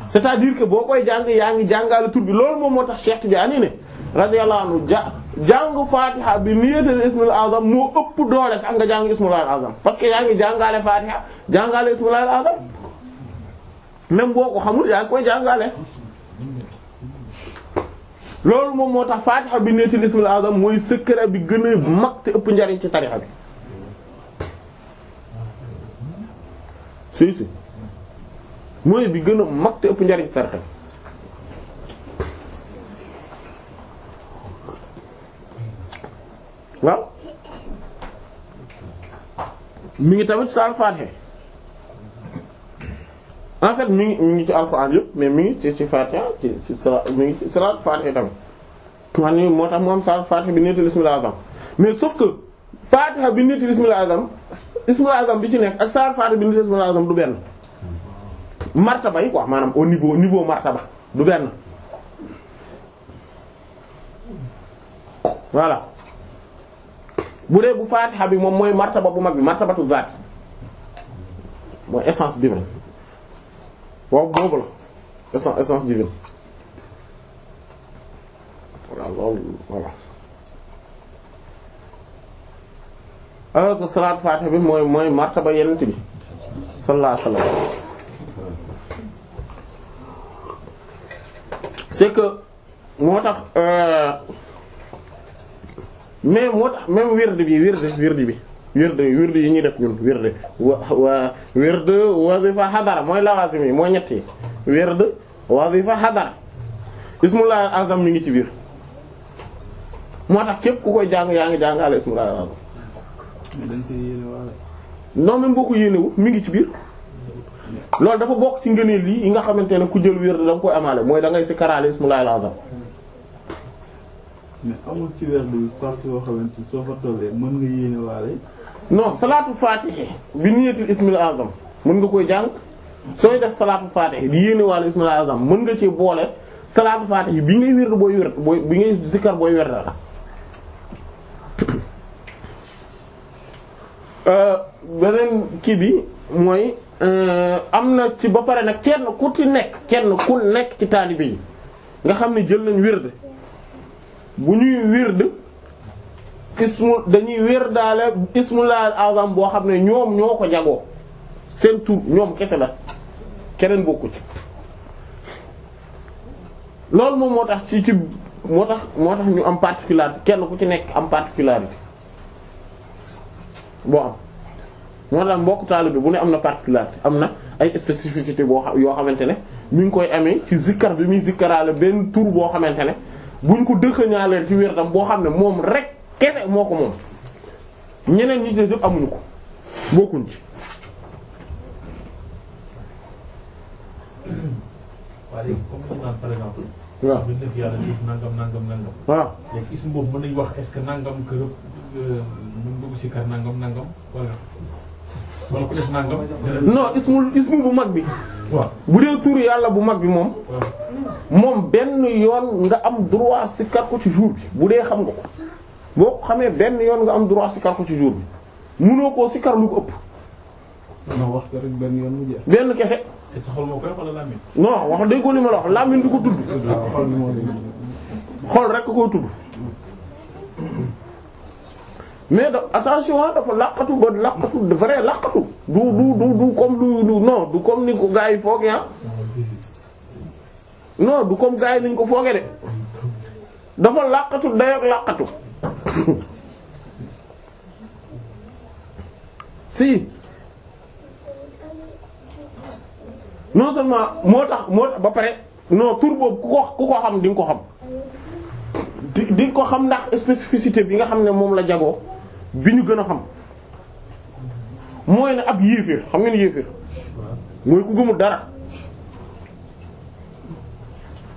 c'est-à-dire que boo koy jàng yaa ngi jàngale tur bi loolu moom moo tax Cheikh Tidiane ne radiyallahu anhu jàng fatiha bi niyyatil ismil a'zam moo ëpp doole sax nga jàng ismul a'zam parce que yaa ngi jàngale fatiha jàngale ismul a'zam même boo ko xamul yaa ngi koy jàngale. loolu moom moo tax fatiha bi niyyatil ismil a'zam mooy secret bi gën a mag te ëpp njariñ ci tarixa bi si mooy bi gën a mag te ëpp njariñ ci tarixa bi waaw mi ngi tamit saal fatiha en fait mi ngi ci alxuraan yëpp mais mi ngi ci fatiha ci salaat mi ngi ci salaat fatiha tamit man ni moo tax mu am salaat fatiha bi niyyatul ismil a'zam mais sauf que fatiha bi niyyatul ismil a'zam bi ci nekk ak salaat fatiha bi niyyatul ismil a'zam du benn martaba yi quoi maanaam au niveau martaba du benn voilà bu dee bu fatiha bi moom mooy martaba bu mag bi martabatu zaat mooy essence divine waaw boobu la essence divine voilà loolu voilà alors que salaat fatiha bi mooy martaba yenent bi sallallahu alayhi wasallam c'est que moo tax mais moo tax même wird yi ñuy def ñun wird wazifa xadara mooy lawaasim yi mooy ñett yi wird wazifa xadara ismullahi azam mi ngi ci biir moo tax képp ku koy jàng yaa ngi jàngale ismullahi azam non même boo ko yéenewul mi ngi ci biir loolu dafa bokk ci ngëneel yi nga xamante ne ku jël wird da nga koy amaale mooy da ngay si karaale ismullahi azam mais amul ci werd bi partie yoo xamante soo fa tollee mën nga yéene waale. non salaatu fatihi bi niyyatil ismil azam mën nga koy jàng sooy def salaatu fatihi di yéene waale ismil azam mën nga ci boole salaatu fatihi bi ngay wird booy bi ngay zikkar booy wird la. beneen kii bi mooy am na ci ba pare nag kenn ku nekk ci taalibe yi nga xam ne jël nañ wird. bu ñuy wird dañuy wirdaale ismullahil azam boo xam ne ñoom ñoo ko jagoo seen tur ñoom kese la keneen bokku ci loolu moom moo tax moo tax ñu am particularité kenn ku ci nekk am particularité boo am moo tax mbokk taalibe bu ne am na particularité am na ay spécificité yoo xamante ne mi ngi koy amee ci zikkar bi muy zikkaraale benn tur boo xamante ne buñ ko dëxëñaaleen ci wirdam boo xam ne moom rek kese moo ko moom ñeneen ñi ci yëpp amuñu ko bokkuñ ci. waaye comme ñu naan par exemple. waaw bu ñu def yàlla def nangam. waaw léegi ism boobu mën nañu wax est-ce que nangam kër mën dugg ci kër nangam wala ku def nangam. non ismu bu mag bi. waaw bu dee tur yàlla bu mag bi moom. moom benn yoon nga am droit sikkar ko ci jour bi bu dee xam nga ko boo ko xamee benn yoon nga am droit sikkar ko ci jour bi munoo koo sikkar lu ko ëpp. non wax ko rek benn yoon mu jeex. benn kese. te sa xol moo koy wala làmmiñ. non wax dëgg li ma la wax làmmiñ du ko tudd. xol rek koy tudd. mais attention dafa laqatu ba laqatu de vrai laqatu du comme non du comme ni ko gaa yi foogee ah. non du comme gaa yi niñ ko foogee de dafa laqatu dayoog laqatu si non seulement moo tax ba pare non tur boobu ku ko xam di nga ko xam di nga ko xam ndax spécificité bi nga xam ne moom la jagoo bi ñu gën a xam mooy ne ab yéeféer xam ngeen yéeféer mooy ku gëmul dara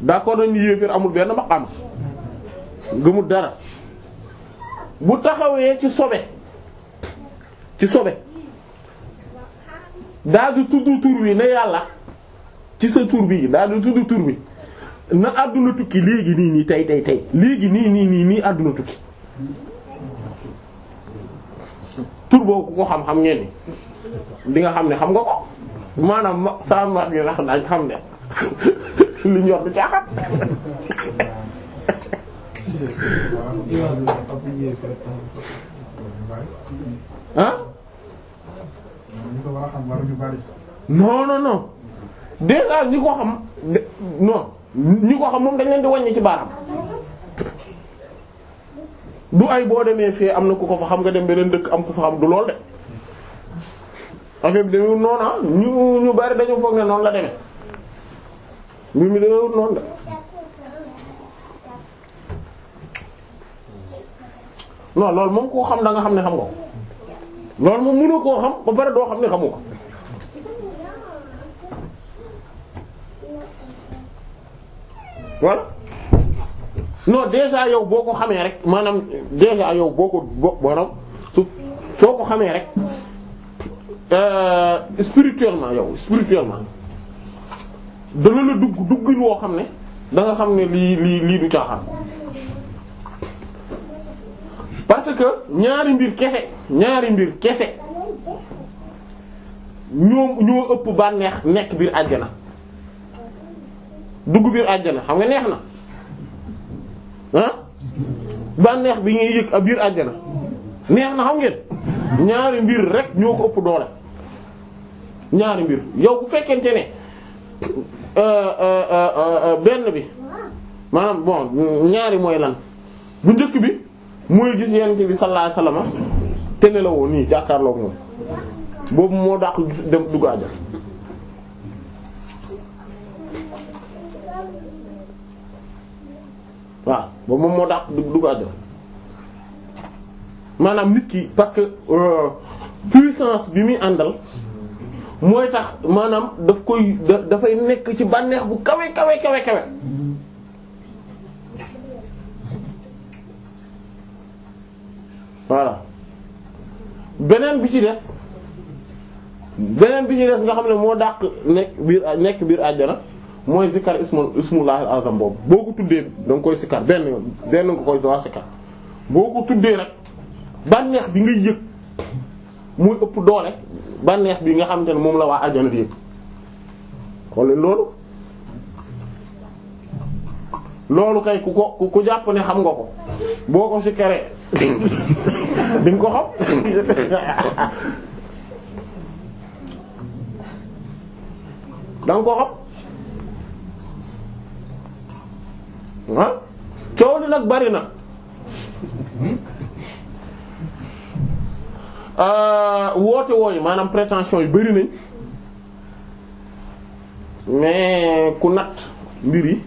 d'accord nañu yéeféer amul benn maqaam gëmul dara bu taxawee ci sobe daal di tudd tur wi ne yàlla ci sa tur bi daal di tudd tur bi na àdduna tukki léegi nii tey léegi nii àdduna tukki tur boobu ku ko xam ngeen ni di nga xam ne xam nga ko maanaam sa mas gi sax dañ xam ne li ñor du caaxaan ah non déjà ñi ko xam non ñi ko xam moom dañ leen di wàññi ci baaram du ay boo demee fii am na ku ko fa xam nga dem beneen dëkk am ku fa xam du lool de affaire bi demee noona ñu bari dañu foog ne noonu la demee mbir mi demee noonu de non loolu moom koo xam da nga xam ne xam nga ko loolu moom mënoo koo xam ba pare doo xam ne xamu ko voilà non déjà yow boo ko xamee rek maanaam déjà yow boo ko maanaam soo ko xamee rek spirituellement dana la duggin woo xam ne da nga xam ne lii du caaxaan parce que ñaari mbir kese ñoo ëpp bànneex nekk biir àjjana dugg biir àjjana xam nga neex na ah bànneex bi ngay yëg a biir àjjana neex na xam ngeen ñaari mbir rek ñoo ko ëpp doole ñaari mbir yow bu fekkente ne benn bi maanaam bon ñaari mooy lan bu njëkk bi mooy gis yonent bi sallallahu alayhi wasallam te ne la woo nii jàkkaarloog moom boobu moo dàq gis dem dugg àjjana waaw boobu moom moo dàq dugg àjjana maanaam nit ki parce que puissance bi muy àndal mooy tax maanaam dafay nekk ci bànneex bu kawe. voilà beneen bi ci des nga xam ne moo dàq nekk biir àjjana mooy zikkar ismullahil azam boobu boo ko tuddee da nga koy sikkar benn nga koy doon sikkar boo ko tuddee rek bànneex bi ngay yëg muy ëpp doole bànneex bi nga xamante ne moom la waa àjjana di yëg xool loolu kay ku jàpp ne xam nga ko boo ko sikkaree di nga ko xam da nga ko xam ah coow li nag bari na woote wooyu maanaam prétention yu bari nañ mais ku natt mbir yi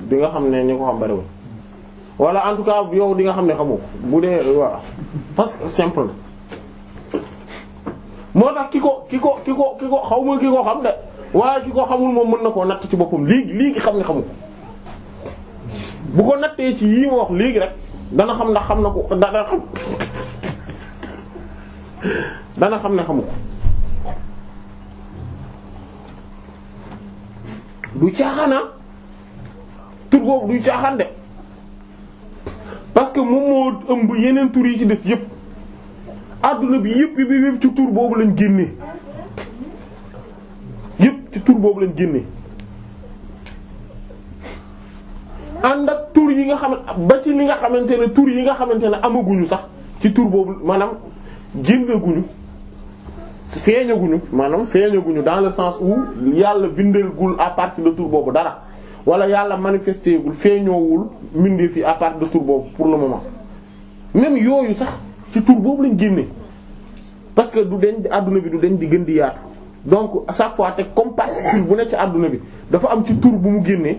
di nga xam ne ñi ko xam bariwul wala en tout cas yow di nga xam ne xamoo ko bu dee voilà parce que simple moo tax ki ko xaw ma ki ko xam de waaye ki ko xamul moom mën na koo natt ci boppam léegi xam ne xamu ko bu ko nattee ci yii ma wax léegi rek dana xam ndax xam na ko dana xam ne xamu ko du caaxaana tur boobu du caaxaan de parce que moom moo ëmb yeneen tur yi ci des yépp adduna bi yépp ci tur boobu lañ génnee yépp ci tur boobu lañ génnee ànd ak tur yi nga xam ba ci li nga xamante ne tur yi nga xamante ne amaguñu sax ci tur boobu maanaam génnaguñu feeñaguñu dans le sens où yàlla bindeegul à partir de tur boobu dara wala yàlla manifestéegul feeñoowul mbindee fi à partir de tur boobu pour le moment même yooyu sax ci tur boobu lañ génne parce que du deñ àdduna bi du deñ di gën di yaatu donc à chaque fois te comme particule bu ne ci àdduna bi dafa am ci tur bu mu génnee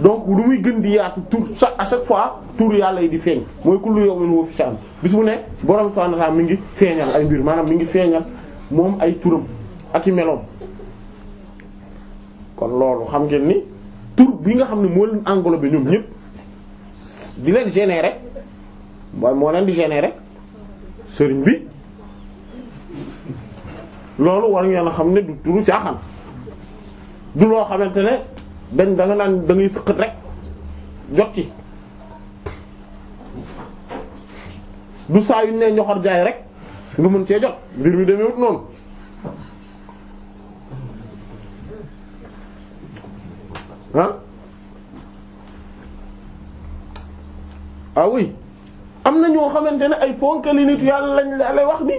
donc lu muy gën di yaatu tur à chaque fois tur yàlla yi di feeñ mooy kullu yawmin huwa fi sha'n bis bu ne borom subhanahu wa ta'ala mi ngi feeñal ay mbir maanaam mi ngi feeñal moom ay turam ak i meloom. kon loolu xam ngeen ni tur bi nga xam ne moo leen englobé ñoom ñëpp di leen générer mooy moo leen di générer sëriñ bi loolu war ngeen a xam ne du turu caaxaan du loo xamante ne da nga naan da ngay sëqat rek jot ci du saa yu ne ñoxor jaay rek nga mën cee jot mbir mi demewut noonu ah oui am na ñoo xamante ne ay ponkali nit yàlla lañ la lay wax ni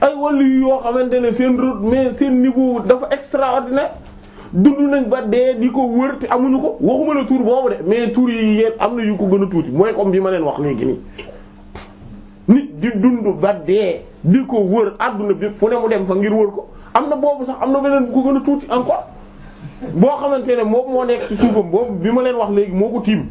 ay wàllu yoo xamante ne seen route mais seen niveau dafa extraordinaire dund nañ ba dee di ko wër te amuñu ko waxuma la tur boobu de mais tur yi yéen am na yu ko gën a tuuti mooy comme bi ma leen wax léegi nii nit di dund ba dee di ko wër àdduna bi fu ne mu dem fa ngir wër ko am na boobu sax am na beneen bu ko gën a tuuti encore boo xamante ne moom moo nekk ci suufam boobu bi ma leen wax léegi moo ko tiim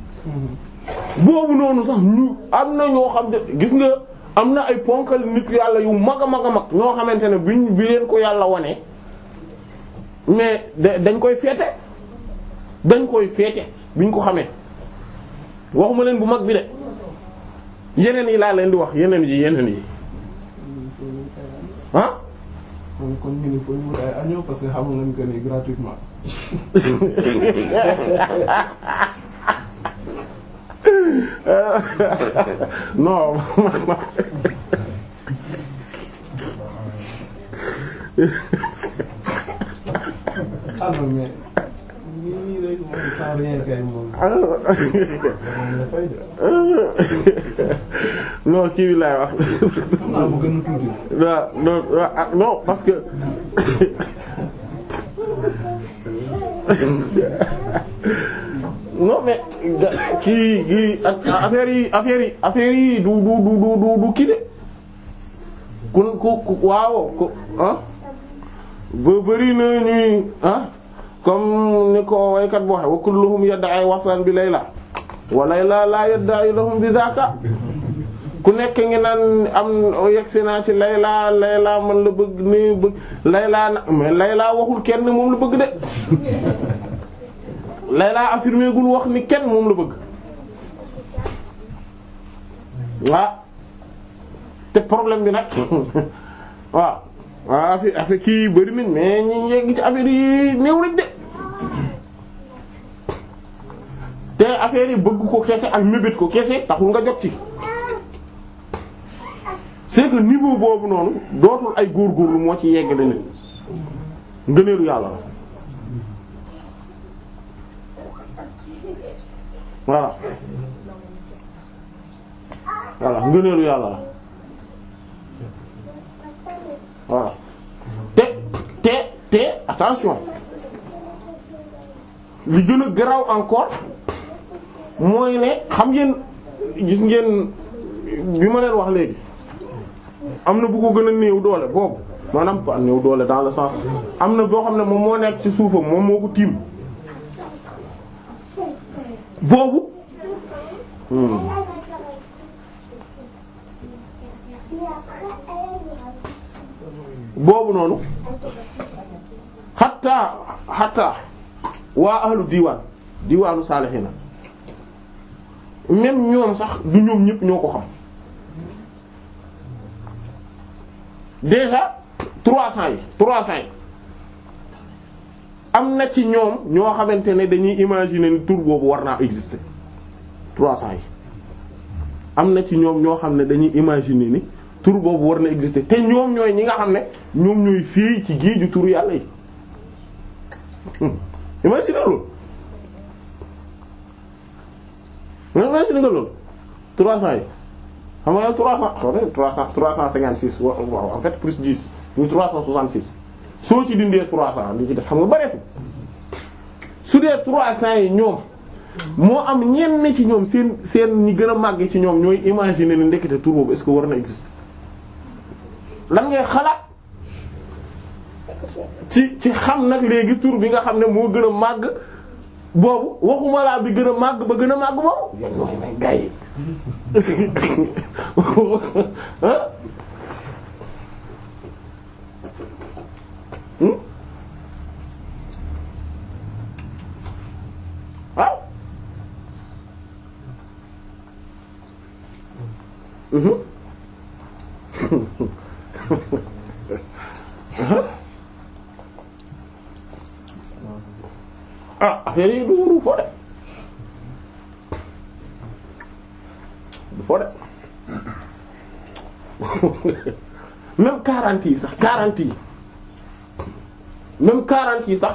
boobu noonu sax ñu am na ñoo xam ne gis nga am na ay ponkal nit yàlla yu mag a mag a mag ñoo xamante ne bi leen ko yàlla wane mais dañ koy féete biñ ko xamee waxuma leen bu mag bi de yeneen yi laa leen di wax yeneen yi ah. kon ñu ne fooy wut ay agneau parce que xamul nañ que ni gratuitement. non. xam nga mais nii rek moom sans rien kay moom. non kii bi laay wax. xam naa mu gën a tuuti. waaw non parce que. non mais kii affaire yi du kii de ku waaw ku ah ba bëri na ñuy ah comme ni ko waykat boo waxe wa kulluhum yadda'i waslan bi Layla wa Layla la yadda'i lahum bi dhaka ku nekk ngi naan am yegsi naa ci Layla man la bëgg ni bëgg Layla na mais Layla waxul kenn moom la bëgg de Layla affirmé gul wax ni kenn moom la bëgg waaw te problème bi nag waaw affaire kii bëri nañ mais ñi yegg ci affaire yi néew nañ de te affaire yi bëgg ko kese ak mébét ko kese taxul nga jot ci c'est que niveau boobu noonu dootul ay góorgóorlu moo ci yegg de nit ngëneelu yàlla la voilà ngëneelu yàlla la voilà te attention li gën a garaaw encore mooy ne xam ngeen gis ngeen bi ma leen wax léegi am na bu ko gën a néew doole boobu maanaam pas néew doole dans le sens am na boo xam ne moom moo nekk ci suufam moom moo ko tiim boobu boobu noonu xatta waa ahlu diwaanu saalihiina même ñoom sax du ñoom ñëpp ñoo ko xam déjà 300 yi am na ci ñoom ñoo xamante ne dañuy imaginer ni tur boobu war naa exister 300 yi am na ci ñoom ñoo xam ne dañuy imaginer ni tur boobu war na exister te ñoom ñooy ñi nga xam ne ñoom ñooy fii ci géeju turu yàlla yi imaginer loolu imaginer nga loolu 300 yi xam nga 356 en fait plus 10 muy 366 soo ci dindee 300 li ci def xam nga bareetu su dee 300 yi ñoom moo am ñenn ci ñoom seen ñi gën a màgg ci ñoom ñooy imaginer ni ndekete tur boobu est-ce que war na exister lan ngay xalaat ci xam nag léegi tur bi nga xam ne moo gën a màgg boobu waxuma laa bi gën a màgg ba gën a màgg boobu yéen ñooy may gay waaw ah affaire yi du fo de du fo de même 40 yi sax 40 yi même 40 yi sax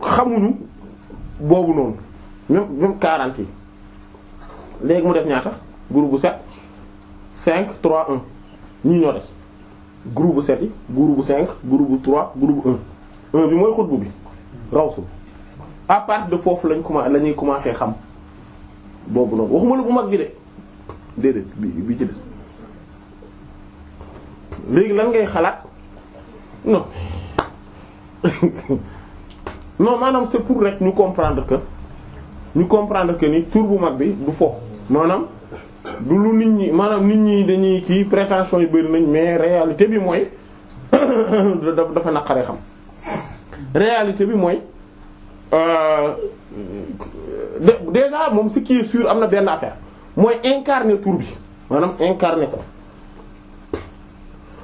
xamuñu boobu noonu même 40 yi léegi mu def ñaata groupe bu 7 5 3 1 ñii ñoo des groupe bu 7 yi groupe bu 5 groupe bu 3 groupe bu 1 bi mooy xutbu bi rawsu à partir de foofu la ñuy commencer xam boobu noonu waxuma la bu mag bi de déedéet bi ci des léegi lan ngay xalaat non non maanaam c'est pour rek ñu comprendre que ni tur bu mag bi du fo maanaam du lu nit ñi maanaam nit ñi dañuy kii prétention yu bari nañ mais réalité bi mooy dafa naqaree xam réalité bi mooy déjà moom ce qui est sûr am na benn affaire mooy incarner tur bi maanaam incarner ko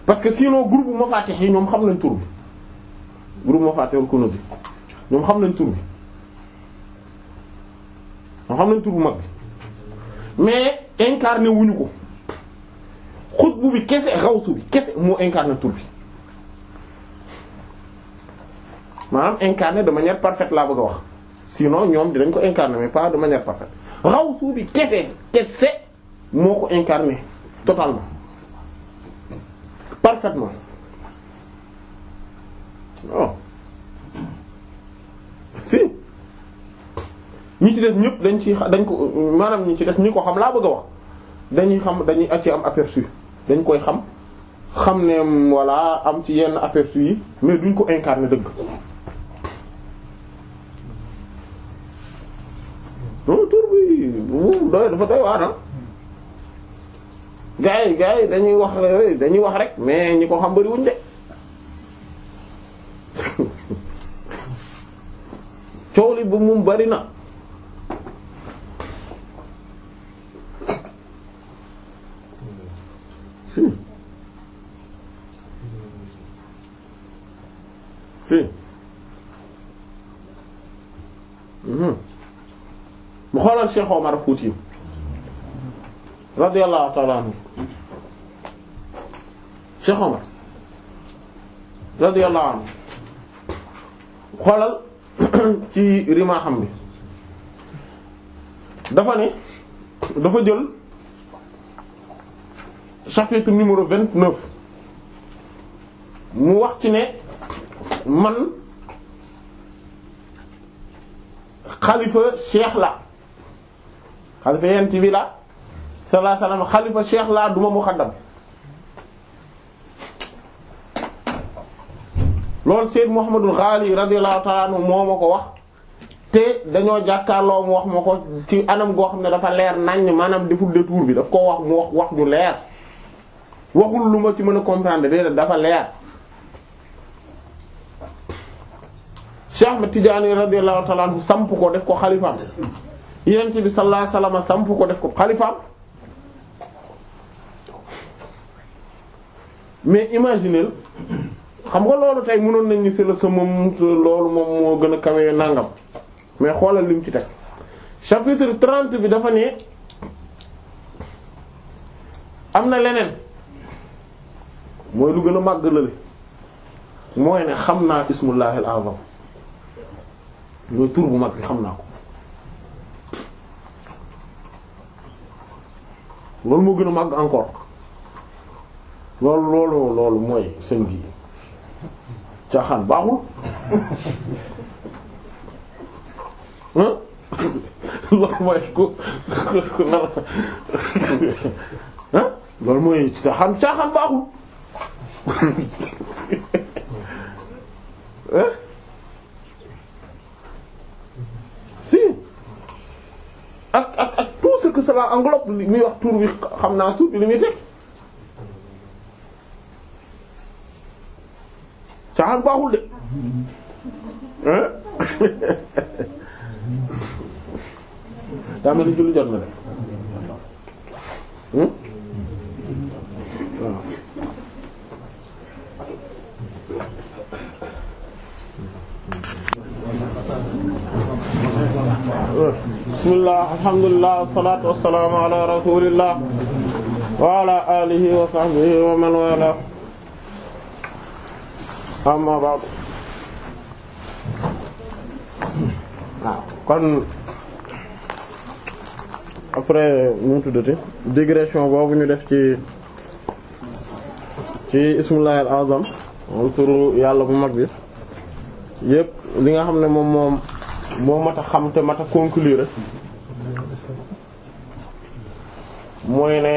parce que sinon groupe Mafatih yi ñoom xam nañ tur bi groupe Mafatihul Kunuz ñoom xam nañ tur bi ñoom xam nañ tur bu mag bi mais incarner wuñu ko xutbu bi kese xawsu bi kese moo incarner tur bi maanaam incarner de manière parfaite laa bëgg a wax sinon ñoom dinañ ko incarner mais pas de manière parfaite xawsu bi kese moo ko incarner totalement parfaitement oh si ñi ci des ñëpp dañ ko maanaam ñi ci des ñi ko xam laa bëgg a wax dañuy ci am aperçu dañ koy xam ne voilà am ci yenn aperçu yi mais duñ ko incarner dëgg non tur bi dafa doy waar gaa yi dañuy wax rek mais ñi ko xam bari wuñ de coow li bu moom bari na si mu xoolal Cheikh Omar Fouti radiyallahu ta'ala anhu Cheikh Omar radiyallahu anhu xoolal ci rima xam bi dafa jël chapitre numéro 29 mu wax ci ne man xalifa cheikh la xalifa yent bi la sallallahu alayhi wasallam xalifa cheikh la duma muxaddam loolu Seyd Muhammadul Ghali radiyallahu ta'ala anhu moo ma ko wax te dañoo jàkkaarloo mu wax ma ko ci anam goo xam ne dafa leer naññ maanaam deful détour bi daf koo wax mu wax ju leer waxul lu ma ci mën a comprendre déedéet dafa leer Cheikh Ahmed Tidiane radiyallahu ta'ala anhu samp ko def ko xalifaam Yonent bi sallallahu alayhi wasallam samp ko def ko xalifaam mais imaginez xam nga loolu tey mënoon nañ ni c'est le summum loolu moom moo gën a kawee nangam mais xoolal lim ci teg chapitre 30 bi dafa ne am na leneen mooy lu gën a màgg lale mooy ne xam naa ismullahil azam mooy tur bu mag bi xam naa ko loolu moo gën a màgg encore loolu mooy seen gi caaxaan baaxul loolu mooy ku nar loolu mooy caaxaan baaxul si ak tout ce que cela englobe li muy wax tur bi xam naa tur bi li muy teg caaxaan baaxul de daa mel ni julli jot na de waaw bismillah alhamdulillah wassalatu wassalamu ala rasulillah wa ala alihi wa sahbihi wa man wala amma ba'd waaw kon après nu mu tuddati digression boobu ñu def ci ismullahi al-azam moom turu yàlla bu mag bi yépp li nga xam ne moom moo mat a xam te mat a conclure mooy ne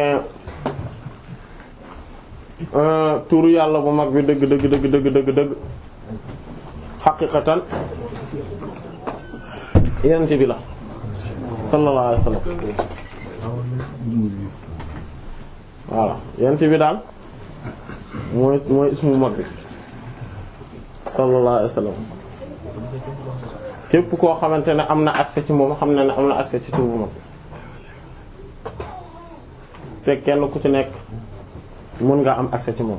turu yàlla bu mag bi dëgg xaqiqatan yonent bi la sallallahu alayhi wasallam voilà yonent bi daal mooy ismu mag bi sallallahu alayhi wasallam képp koo xamante ne am na accès ci moom xam na ne am na accès ci tur bu mag te kenn ku ci nekk mën nga am accès ci moom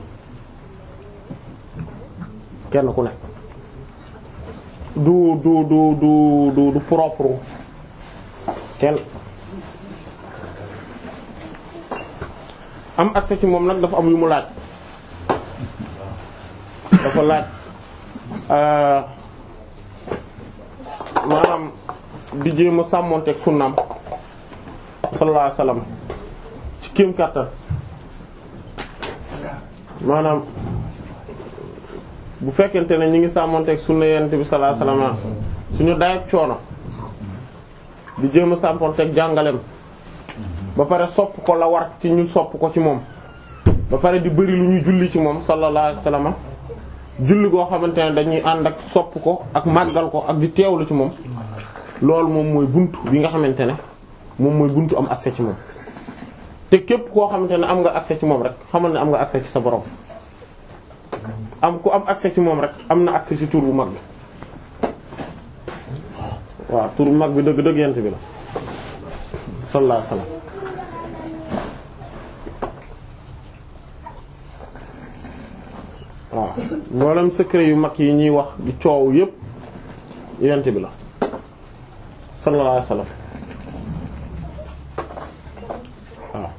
kenn ku nekk du propre kenn am accès ci moom nag dafa am yu mu laaj dafa laaj maanaam di jéem a sàmmonteeg sunnaam sallallahu alayhi wasallam ci kéem kàttan maanaam bu fekkente ne ñi ngi sàmmonteeg sunna yonent bi sallallahu alayhi wasallam suñu dayak coono di jéem a sàmmonteeg jàngaleem ba pare sopp ko la war ci ñu sopp ko ci moom ba pare di bëri lu ñuy julli ci moom sallallahu alayhi wasallam julli goo xamante ne dañuy ànd ak sopp ko ak màggal ko ak di teewlu ci moom loolu moom mooy buntu bi nga xamante ne moom mooy buntu am accès ci moom te képp koo xamante ne am nga accès ci moom rek xamal ne am nga accès ci sa borom ku am accès ci moom rek am na accès ci tur bu mag bi waaw tur bu mag bi dëgg yent bi la sallallahu alayhi wasallam waaw mboolem secret yu mag yi ñuy wax di coow yépp yent bi la sallallahu alayhi wasallam waaw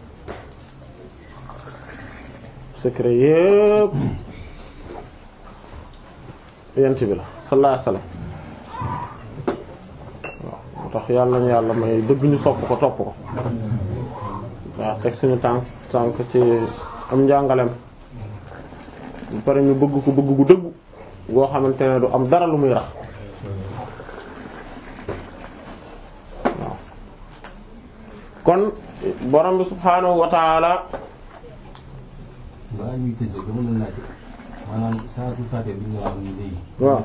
secret yépp yent bi la sallallahu alayhi wasallam waaw moo tax yàlla ñu yàlla may dëgg ñu sopp ko topp ko waaw teg suñu tànk ci am njàngaleem bu pare ñu bëgg ko bëgg gu dëggu goo xamante ne du am dara lu muy rax waaw kon borom bi subhaanahu wa ta'ala maanaam salaatu Faatiha bi ñu wax léegi. waaw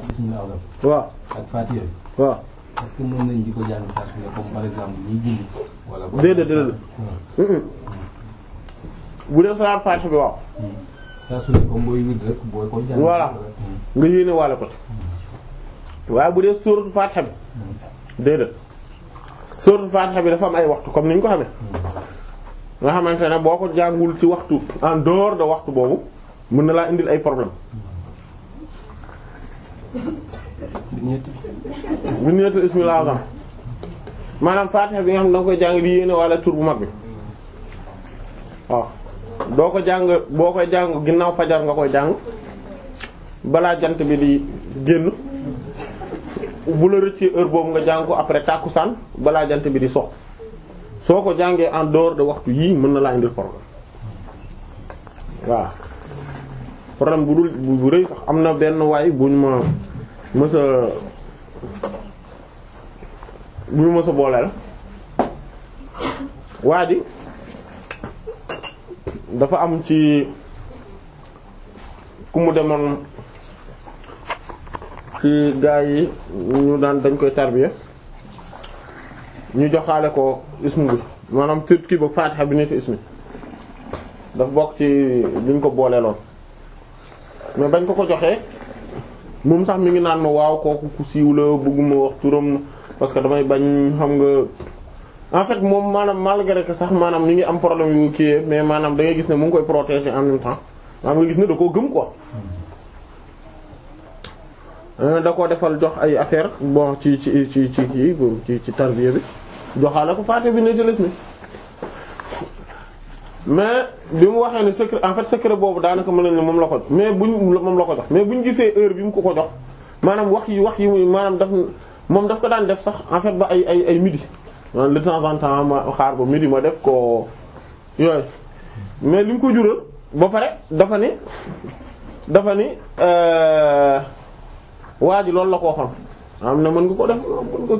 waaw ak Faatiha. waaw est-ce que mën nañ di ko jàng saa su ne comme par exemple ñuy julli. wala déedéet. bu dee salaatu Faatiha bi waaw. saa su ne comme booy wid rek booy ko jàng. voilà nga yéene waale ko waaye bu dee suuratul Faatiha bi déedéet suuratul Faatiha bi dafa am ay waxtu comme ni ñu ko xamee nga xamante ne boo ko jàngul ci waxtu en dehors de waxtu boobu mën na laa indil ay problème bi niyatul ismil azam maanaam Faatiha bi nga xam ne danga koy jàng di yéene waale tur bu mag bi waaw doo ko jàng boo koy jàng ginnaaw fajar nga koy jàng balaa jant bi di génn bu la rëccee heure boobu nga jàng ko après tàkkusaan balaa jant bi di sox soo ko jàngee en dehors de waxtu yii mën na laa indil problème waaw problème bu rëy sax am na benn waay bu ñu ma mësa booleel waa ji dafa am ci ku mu demoon ci gaa yi ñu dañ koy tarbiya ñu joxaale ko ismu bi maanaam tëb kii ba Fatiha bi nekk ismi daf bokk ci liñ ko booleeloon mais bañ ko joxee moom sax mi ngi naan ma waaw kooku ku siiw la bëgguma wax turam parce que damay bañ xam nga en fait moom maanaam malgré que sax maanaam ñu ngi am problème yu kii mais maanaam da ngay gis ne mu ngi koy protéger en même temps maanaam nga gis ne da koo gëm quoi. da koo defal jox ay affaire bon ci tarbiya bi joxaale ko Fatiha bi nettalis mi mais bi mu waxee ne secret en fait secret boobu daanaka mën nañ ne moom la ko mais moom la ko jox mais buñ gisee heure bi mu ko jox maanaam wax yi maanaam daf ko daan def sax en fait ba ay midi maanaam de temps en temps ma xaar ba midi ma def ko yooyu mais li mu ko jural ba pare dafa ni waa ji loolu la ko waxoon am na mën nga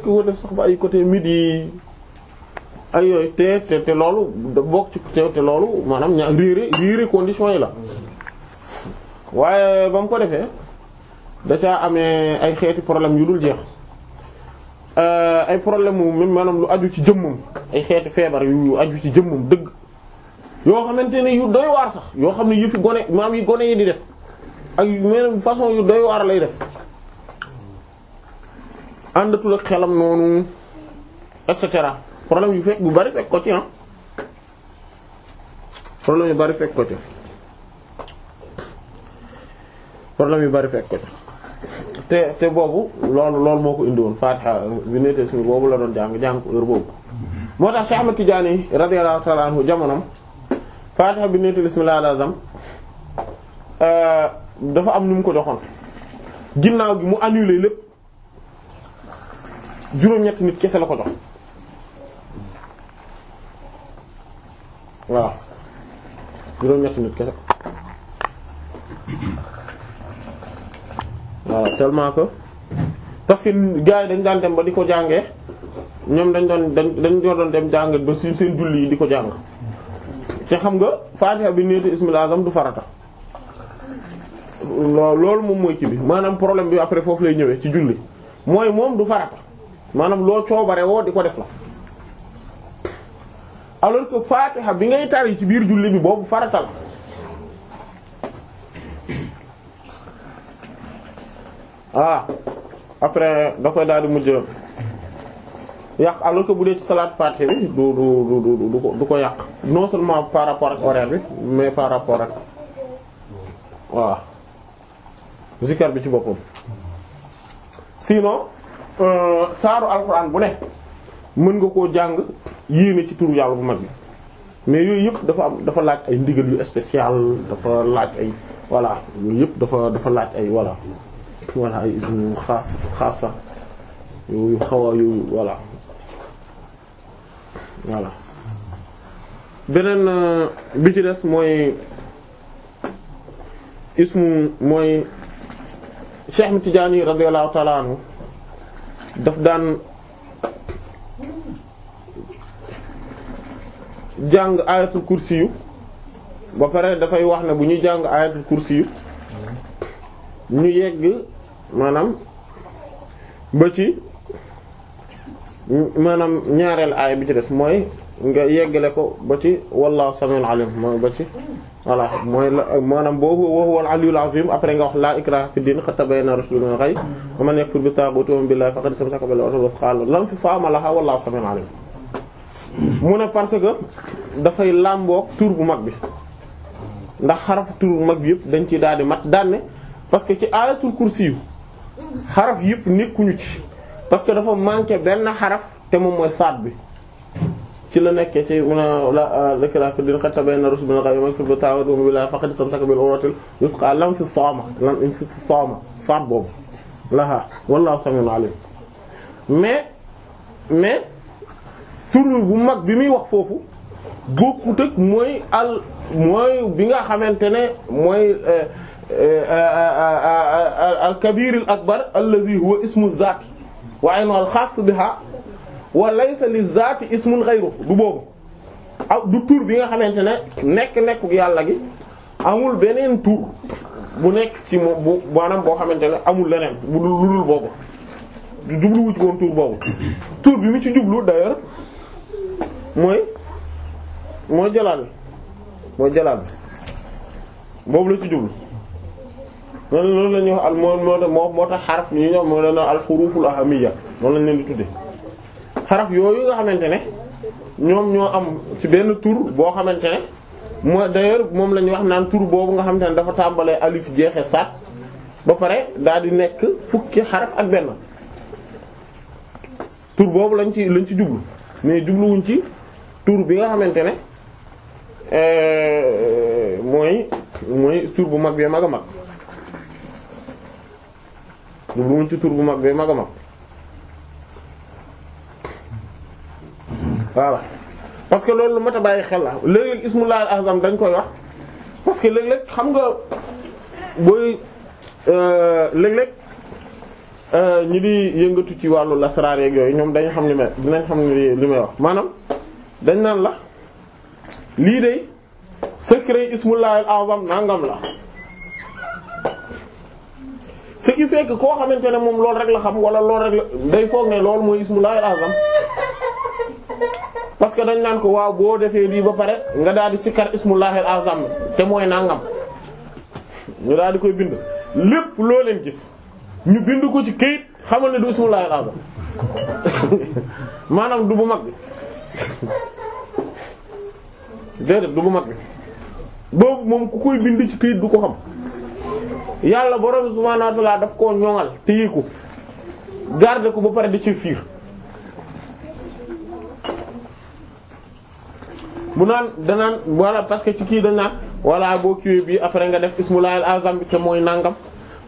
ko def sax ba ay côté midi ay yooyu te loolu da bokk ci te loolu maanaam réere conditions yi la waaye ba mu ko defee da caa amee ay xeeti problème yu dul jeex ay problème mu même maanaam lu aju ci jëmmam ay xeeti feebar yu aju ci jëmmam dëgg yoo xamante ne yu doy waar sax yoo xam ne yu fi gone maanaam yi gone yi di def ak même façon yu doy waar lay def àndatul ak xelam noonu et cetera problème yu bu bari fekk ko ci problème yu bari fekk ko ci te boobu loolu moo ko indi woon Fatiha bi nettee si boobu la doon jàng ko heure boobu moo tax Cheikh Ahmad Tidiane radiyallahu ta'ala anhu jamonom Fatiha bi nettee bismillahil azam dafa am nu mu ko joxoon ginnaaw gi mu annulé lépp juróom-ñetti nit kese la ko jox waaw juróom-ñetti nit kese waaw tellement que parce que gars yi dañ daan dem ba di ko jàngee ñoom dañ doon dem jàng ba seen julli yi di ko jàng te xam nga Fatiha bi neeti ismil azam du farata loolu moom mooy ci bi maanaam problème bi après foofu lay ñëwee ci julli mooy moom du farata maanaam loo coobare woo di ko def la alors que Fatiha bi ngay tari ci biir julli bi boobu farata la après da koy daal di mujj yàq alors que bu dee ci salaat Fatiha bi du ko yàq non seulement par rapport ak horaire bi mais par rapport ak waaw zikar bi ci boppam sinon saaru alxuraan bu ne mën nga koo jàng yéene ci turu yàlla bu mag bi mais yooyu yëpp dafa laaj ay ndigal yu spécial dafa laaj ay voilà yooyu yëpp dafa laaj ay voilà ay ismu xaasa yooyu xaw a yooyu voilà beneen bi ci des mooy ismu mooy Cheikh Ahmed Tidiane radiyallahu ta'ala anhu daf daan jàng ayatul kursi yu ba pare dafay wax ne bu ñuy jàng ayatul kursi yu ñu yegg maanaam ba ci maanaam ñaareel aaya bi ci des mooy nga yeggale ko ba ci wallahu samiul alim mooy ba ci voilà mooy maanaam boobu wa huwal aliyyul azim après nga wax la ikraha fi din qad tabayyana rushdu minal ghayy wa man yakfur bit taghuti wa yu'min billahi faqad istamsaka bil urwatil wuthqa la infisama laha wallahu samiul alim mu ne parce que dafay làmboog tur bu mag bi ndax xarafu tur bu mag bi yëpp dañ ci daal di mat daanne parce que ci ayatul kursi yu xaraf yëpp nekkuñu ci parce que dafa manqué benn xaraf te moom mooy saat bi ci la nekkee ci mun a la lëkkalaa fi din qad tabayyana rushdu minal ghayy wa man yakfur bit taghuti wa yu'min billahi faqad istamsaka bil urwatil wuthqa lam infisama saat boobu laha wallahu samiun alim mais tur bu mag bi muy wax foofu bokkut ak mooy bi nga xamante ne mooy al kabir al akbar alladhi huwa ismu zaati wa aynu al xaas biha wa laysa li zaati ismun ghayru du boobu du tur bi nga xamante ne nekk yàlla gi amul beneen tur bu nekk ci moom bu maanaam boo xamante ne amul leneen bu dul lu dul boobu jubluwu ci woon tur boobu tur bi mu ci jublu d'ailleurs mooy jalaal bi boobu la ci jublu loolu la ñuy wax al moo tax xaraf yi ñoo moo leen al xuruful ahamiyya noonu lañ leen di tudde xaraf yooyu nga xamante ne ñoom ñoo am ci benn tur boo xamante ne mooy d'ailleurs moom la ñuy wax naan tur boobu nga xamante ne dafa tàmbalee alif jeexe saat ba pare daal di nekk fukki xaraf ak benn tur boobu lañ ci jublu mais jubluwuñ ci tur bi nga xamante ne mooy tur bu mag bee mag a mag jubluwuñ ci tur bu mag bee mag a mag voilà parce que loolu lu mat a bàyyi xel la léeg-léeg ismullahi al-azam dañ koy wax parce que léeg-léeg xam nga booy léeg-léeg ñi di yëngatu ci wàllu lasraar yeeg yooyu ñoom dañu xam dinañ xam li may wax maanaam dañ naan la lii de secret ismullahi al-azam nangam la ce qui fait que koo xamante ne moom loolu rek la xam wala loolu rek la day foog ne loolu mooy ismullahi al-azam parce que dañ naan ko waaw boo defee lii ba pare nga daal di sikkar ismullahi al-azam te mooy nangam ñu daal di koy bind lépp loo leen gis ñu bind ko ci këyit xamal ne du ismullahi al-azam maanaam du bu mag bi déedéet du bu mag bi boobu moom ku koy bind ci këyit du ko xam yàlla borom subhanahu wa ta'ala daf koo ñoŋal téye ko garder ko ba pare di ci fiir bu naan danaan voilà parce que ci kii dañ naan voilà boo kiiwee bi après nga def ismullahi al-azam bi te mooy nangam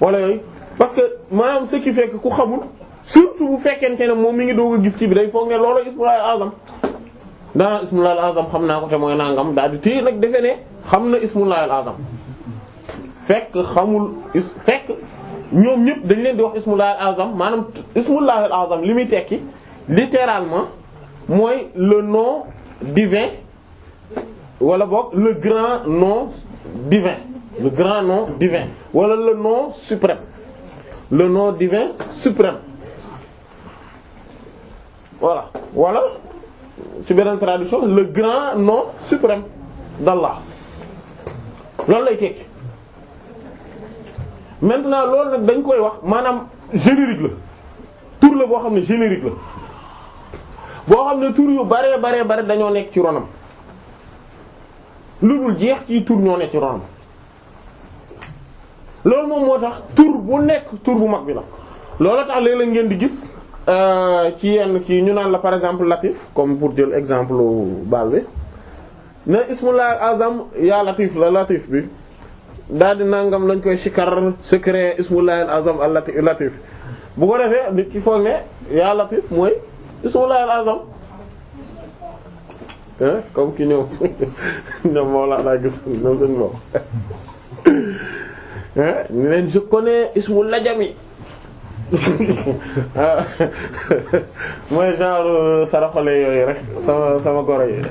wala yooyu parce que maanaam ce qui fait que ku xamul surtout bu fekkente ne moom mi ngi doog a gis kii bi day foog ne loolu ismullahi al-azam danaan ismullahi al-azam xam naa ko te mooy nangam daal di téye nag defe ne xam na ismullahi al-azam fekk xamul fekk ñoom ñëpp dañ leen di wax ismullahi al-azam maanaam ismullahi al-azam li muy tekki littéralement mooy le nom divin wala boog le grand nom divin wala le nom suprême le nom divin suprême voilà wala ci beneen traduction le grand nom suprême d'Allah loolu lay tekki maintenant loolu nag dañ koy wax maanaam générique la tur la boo xam ne générique la boo xam ne tur yu bare dañoo nekk ci ronam lu dul jeex ci tur ñoo nekk ci ronam loolu moom moo tax tur bu nekk tur bu mag bi la loolu tax léeg-léeg ngeen di gis ci yenn kii ñu naan la par exemple latif comme pour jël exemple baal bi ne ismullahi al-azam yaa latif la latif bi daal di nangam lañ koy sikar secret ismullahi al-azam al-latif bu ko defee nit ki foog ne yaa latif mooy ismullahi al-azam comme ki ñëw ñoom moo laa gis ñoom seen bopp ñu leen je connais ismu lajami mooy genre saraxale yooyu rek sama goro yi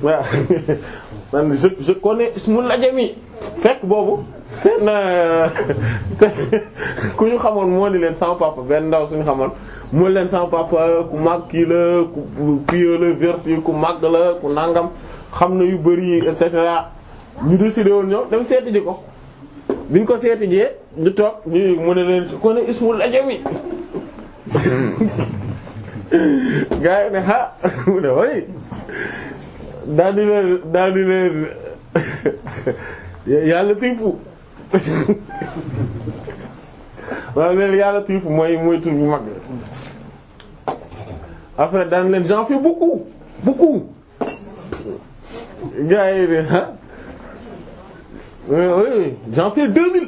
waaw man je connais ismu lajami fekk boobu seen ku ñu xamoon moo ni leen sama papa benn ndaw suñu xamoon moo leen sama papa ku mag kii la ku pieux la vertu ku mag la ku nangam xam na yu bari et cetera ñu décidé woon ñoom dem seeti ji ko biñ ko seeti jee ñu toog ñu mu ne leen ko ne ismul ajami gaa yi ne ha mu ne way daal di leen yàlla tiifu waaw leen yàlla tiifu mooy tur bu mag après daan leen j'en fais beaucoup gars yi ne ah oui j'en fais 2000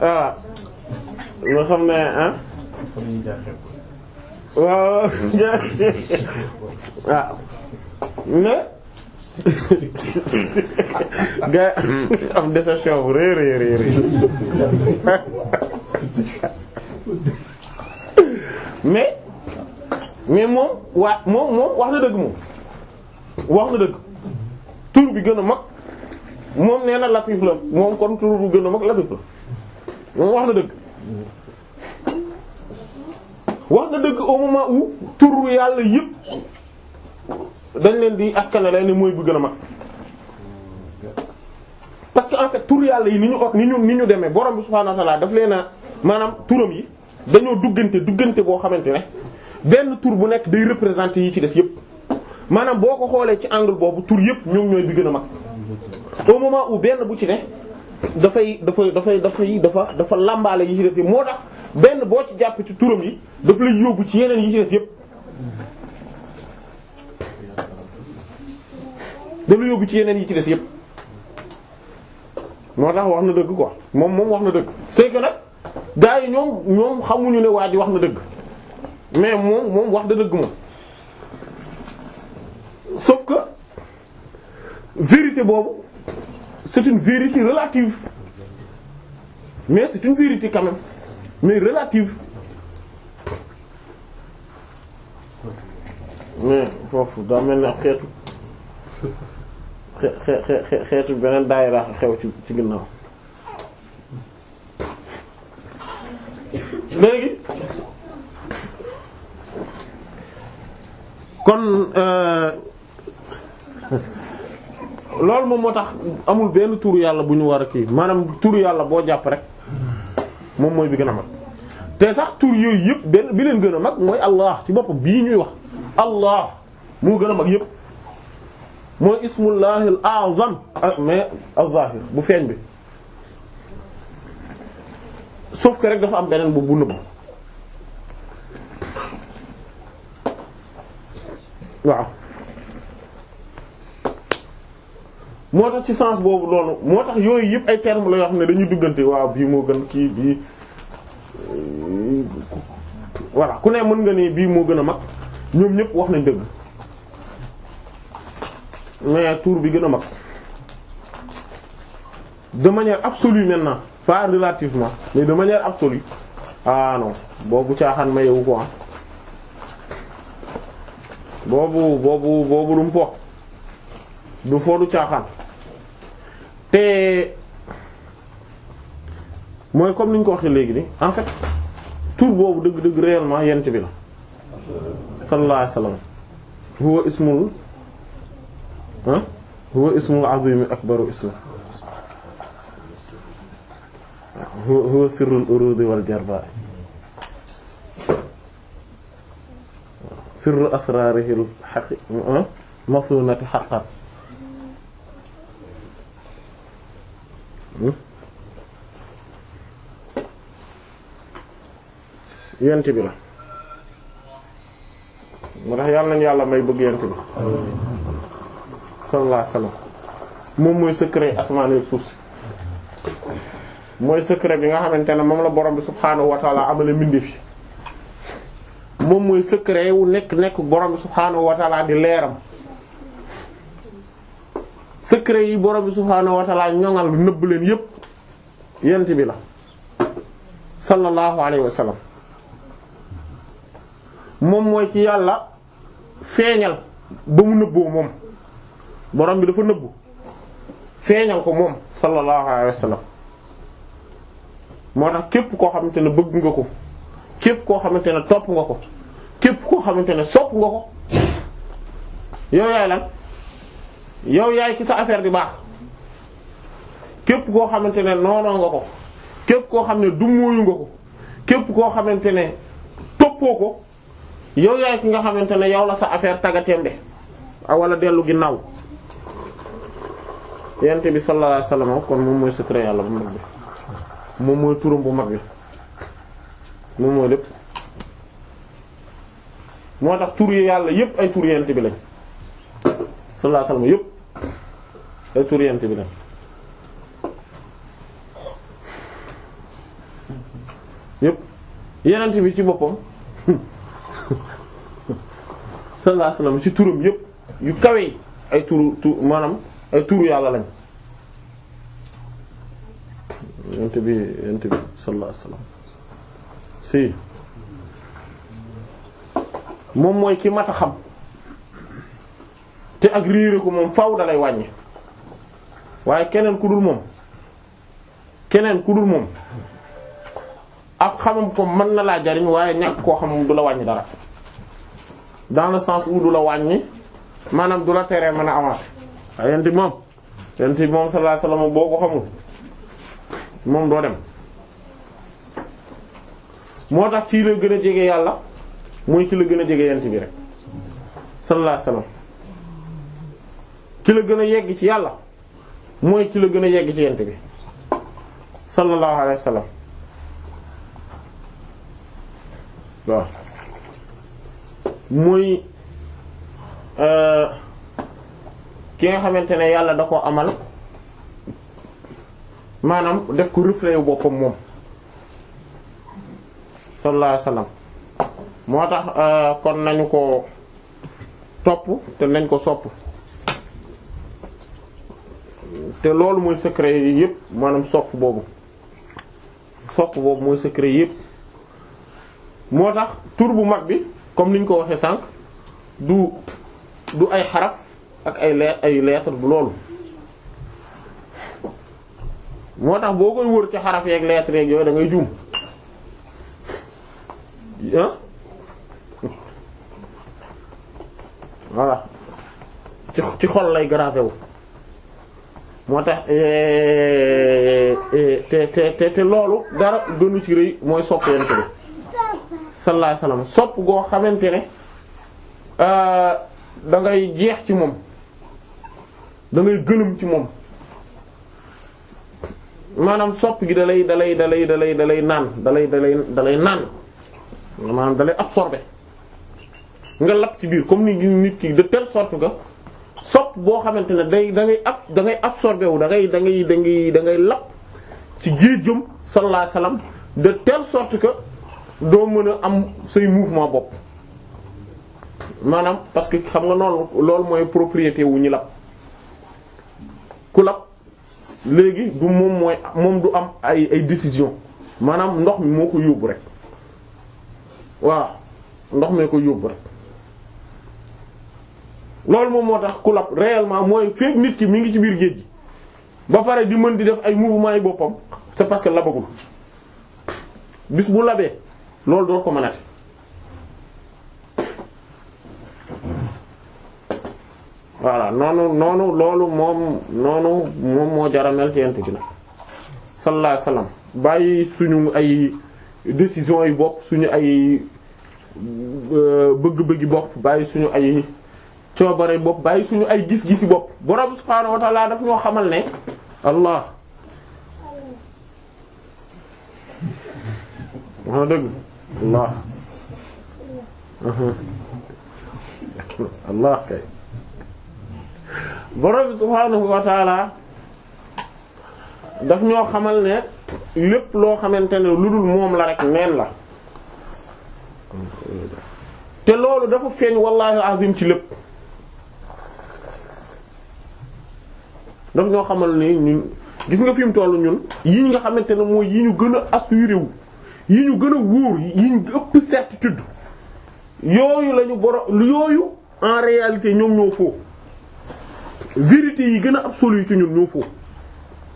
ah nga xam ne ah waaw waaw mais gaa am déception bu rëy mais moom wax na dëgg wax na dëgg tur bi gën a mag moom nee na Latif la moom kon tur bu gën a mag Latif la moom wax na dëgg wax na dëgg au moment où turu yàlla yëpp dañ leen di askanale ne mooy bu gën a mag parce que en fait turu yàlla yi ni ñu demee borom bi subhaanahu wa ta'ala daf leen a maanaam turam yi dañoo duggante boo xamante ne benn tur bu nekk day représenter yi ci des yëpp maanaam boo ko xoolee ci angle boobu tur yëpp ñoom ñooy bi gën a mag au moment où benn bu ci ne dafa lambaale yi ci des yëpp moo tax benn boo ci jàpp ci turam yi daf lay yóbbu ci yeneen yi ci des yëpp daf lay yóbbu ci yeneen yi ci des yëpp moo tax wax na dëgg quoi moom wax na dëgg c'est que nag gars yi ñoom xamuñu ne waa ji wax na dëgg mais moom wax da dëgg moom sauf que vérité boobu c'est une vérité relative mais c'est une vérité quand même mais relative mais foofu daa mel ni ab xeetu beneen daayira xew ci ginnaaw léegi kon loolu moom moo tax amul benn turu yàlla bu ñu war a kii maanaam turu yàlla boo jàpp rek moom mooy bi gën a mag te sax tur yooyu yëpp benn bi leen gën a mag mooy Allah ci boppam bii ñuy wax Allah moo gën a mag yëpp mooy ismullahil a'zam mais az-zahir bu feeñ bi sauf que rek dafa am beneen bu nëbb waaw moo tax ci sens boobu loolu moo tax yooyu yëpp ay termes la yoo xam ne dañuy duggante waaw bii moo gën kii bii voilà ku ne mën nga ne bii moo gën a mag ñoom ñëpp wax nañ dëgg mais tour bi gën a mag de manière absolue maintenant pas relativement mais de manière absolue ah non boobu caaxaan ma yewu ko ah boobu du mpo du foo du caaxaan te mooy comme ni ñu ko waxee léegi ni en fait tur boobu dëgg-dëgg réellement yent bi la sallallahu alayhi wasallam huwa ismul azim akbaru ism huwa sirrul urudi wal jarba sirru asrarihil haqi masunati haqqan yent bi la moo tax yàlla nañu yàlla may bëgg yent bi sallallahu alayhi wasallam moom mooy secret asamaan ak suuf si mooy secret bi nga xamante ne moom la borom bi subhaanahu wa ta'ala amale mbindeef yi moom mooy secret wu nekk borom bi subhaanahu wa ta'ala di leeram secret yi borom bi subhaanahu wa ta'ala ñoŋal nëbb leen yépp yent bi la sallallahu alayhi wa sallam moom mooy ci yàlla feeñal ba mu nëbboo moom borom bi dafa nëbbu feeñal ko moom sallallahu alayhi wa sallam moo tax képp koo xamante ne bëgg nga ko képp koo xamante ne topp nga ko képp koo xamante ne sopp nga ko yow yaay lan yow yaay ki sa affaire di baax képp koo xamante ne noonoo nga ko képp koo xam ne dummóoyu nga ko képp koo xamante ne toppoo ko yow yaay ki nga xamante ne yow la sa affaire tagatembe wala dellu ginnaaw yent bi sallallahu alayhi wasallam kon moom mooy secret yàlla bu mag bi moom mooy turam bu mag bi moom mooy lépp moo tax tur yi yàlla yépp ay tur yent bi lañ sallallahu alayhi wasallam yépp ay tur yent bi lañ yépp yenent bi ci boppam sallallahu alayhi wasallam ci turam yépp yu kawe yi ay turu maanaam ay turu yàlla lañ yent bi sallallahu alayhi wasallam si moom mooy ki mat a xam te ak riire ko moom faaw dalay wàññi waaye keneen ku dul moom ak xamam ko mën na laa jariñ waaye ñàkk koo xam du la wàññi dara dans le sens où du la wàññi maanaam du la teree mën a avancer waaye yent bi moom sallallahu alayhi wasallam boo ko xamul moom doo dem moo tax kii la gën a jege yàlla mooy ki la gën a jege yent bi rek sallallahu alayhi wasallam ki la gën a yegg ci yàlla mooy ki la gën a yegg ci yent bi sallallahu alayhi wasallam waaw muy ki nga xamante ne yàlla da ko amal maanaam def ko reflet yu boppam moom sallallahu alayhi wasallam moo tax kon nañu ko topp te nañ ko sopp te loolu mooy secret yi yépp maanaam sopp boobu mooy secret yépp moo tax tur bu mag bi comme niñ ko waxee sànq du ay xaraf ak ay lettres du loolu moo tax boo koy wër ci xaraf yeeg lettres yeeg yooyu da ngay juum ah voilà ci xol lay gravé wu moo tax te loolu dara gënu ci rëy mooy sopp yent bi sallallahu alayhi wasallam sopp goo xamante ne da ngay jeex ci moom da ngay gëlëm ci moom maanaam sopp gi dalay naan dalay naan maanaam dalay absorber nga lapp ci biir comme ni nit ki de telle sorte que sopp boo xamante ne da ngay absorber wu da ngay lapp ci géejum sallallahu alayhi wasallam de telle sorte que doo mën a am say mouvement bopp maanaam parce que xam nga noonu loolu mooy propriété wu ñu lapp ku lapp léegi du moom du am ay décision maanaam ndox mi moo ko yóbbu rek voilà ndox mee ko yóbbu rek loolu moom moo tax ku lapp réellement mooy fekk nit ki mi ngi ci biir géej gi ba pare di mën di def ay mouvement yi boppam c'est parce que labagul bis bu labee loolu doo ko mënati voilà noonu loolu moom moo jaramel ci yent bi nag sallallahu alayhi wasallam bàyyi suñu ay décision yi bopp suñu ay bëgg-bëggi bopp bàyyi suñu ay coobare bopp bàyyi suñu ay gis-gisi bopp borom subhaanahu wa ta'ala daf ñoo xamal ne allah wax dëgg allah kay borom subhaanahu wa ta'ala daf ñoo xamal ne lépp loo xamante ne lu dul moom la rek neen la te loolu dafa feeñ wallahi azim ci lépp daf ñoo xamal ne ñun gis nga fi mu tollu ñun yi nga xamante ne mooy yi ñu gën a assuré wu yi ñu gën a wóor yi ñu ëpp certitude yooyu lañu yooyu en réalité ñoom ñoo faux vérité yi gën a absolu ci ñun ñoo faux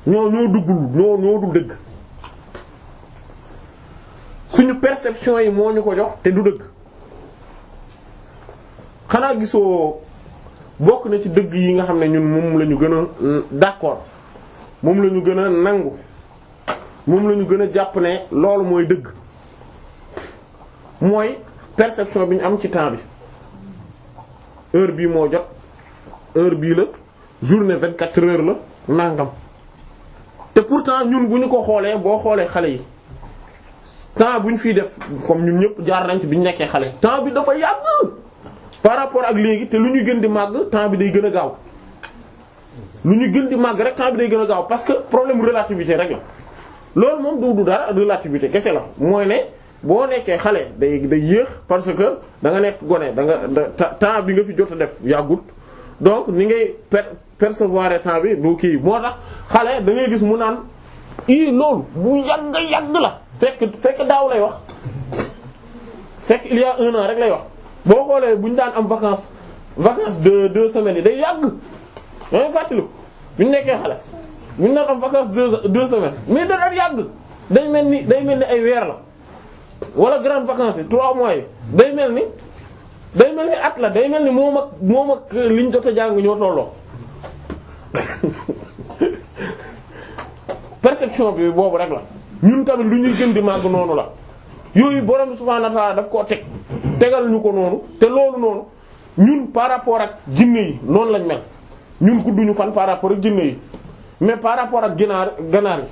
ñoo duggul du dëgg suñu perception yi moo ñu ko jox te du dëgg xanaa gisoo bokk na ci dëgg yi nga xam ne ñun moom la ñu gën a d'accord moom la ñu gën a nangu moom la ñu gën a jàpp ne loolu mooy dëgg mooy perception bi ñu am ci temps bi heure bii moo jot heure bii la journée 24 heures la nangam te pourtant ñun bu ñu ko xoolee boo xoolee xale yi temps bu ñu fiy def comme ñun ñëpp jaar nañ ci bi ñu nekkee xale temps bi dafa yàgg par rapport ak léegi te lu ñu gën di màgg temps bi day gën a gaaw lu ñu gën di màgg rek temps bi day gën a gaaw parce que problème relativité rek la loolu moom du dara relativité kese la mooy ne boo nekkee xale day yéex parce que da nga nekk gone temps bi nga fi jot a def yàggut donc ni ngay percevoir temps bi du kii moo tax xale da ngay gis mu naan loolu bu yàgg la fekk daaw lay wax fekk il y a 1 an rek lay wax boo xoolee bu ñu daan am vacances de 2 semaines yi day yàgg yaa ngi fàttaliku bu ñu nekkee xale bu ñu daan am vacances 2 semaines mais da daan yàgg day mel ni ay weer la wala grandes vacances yi 3 mois yi day mel ni at la day mel ni moom ak liñ jot a jàng ñoo tolloo perception bi boobu rek la ñun tamit lu ñuy gën di màgg noonu la yooyu borom subhaanahu wa ta'aala daf koo tegal ñu ko noonu te loolu noonu ñun par rapport ak jinne yi noonu lañ mel ñun gudduñu fan par rapport ak jinne yi mais par rapport ak ganaar yi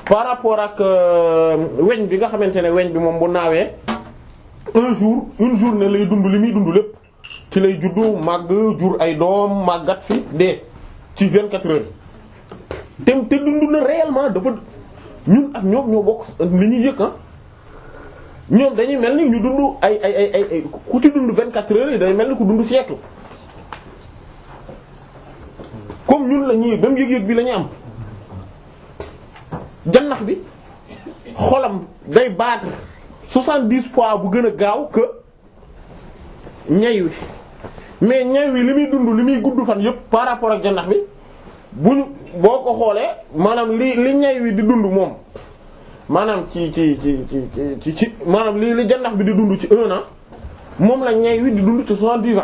par rapport ak weñ bi nga xamante ne weñ bi moom bu naawee une journée lay dund li muy dund lépp ci lay juddu màgg jur ay doom màggat fi dee ci 24 heures te dund na réellement dafa ñun ak ñoom ñoo bokk li ñuy yëg ñoom dañuy mel ni ñu dund ay ku ci dund 24 heures yi day mel ni ku dund siècle comme ñun la ñuy même yëg-yëg bi la ñuy am jannax bi xolam day battre 70 fois bu gën a gaaw que ñay wi mais ñay wi li muy dund li muy gudd fan yépp par rapport ak jannax bi boo ko xoolee maanaam li ñay wi di dund moom maanaam ci maanaam li jannax bi di dund ci 1 an moom la ñay wi di dund ci 70 ans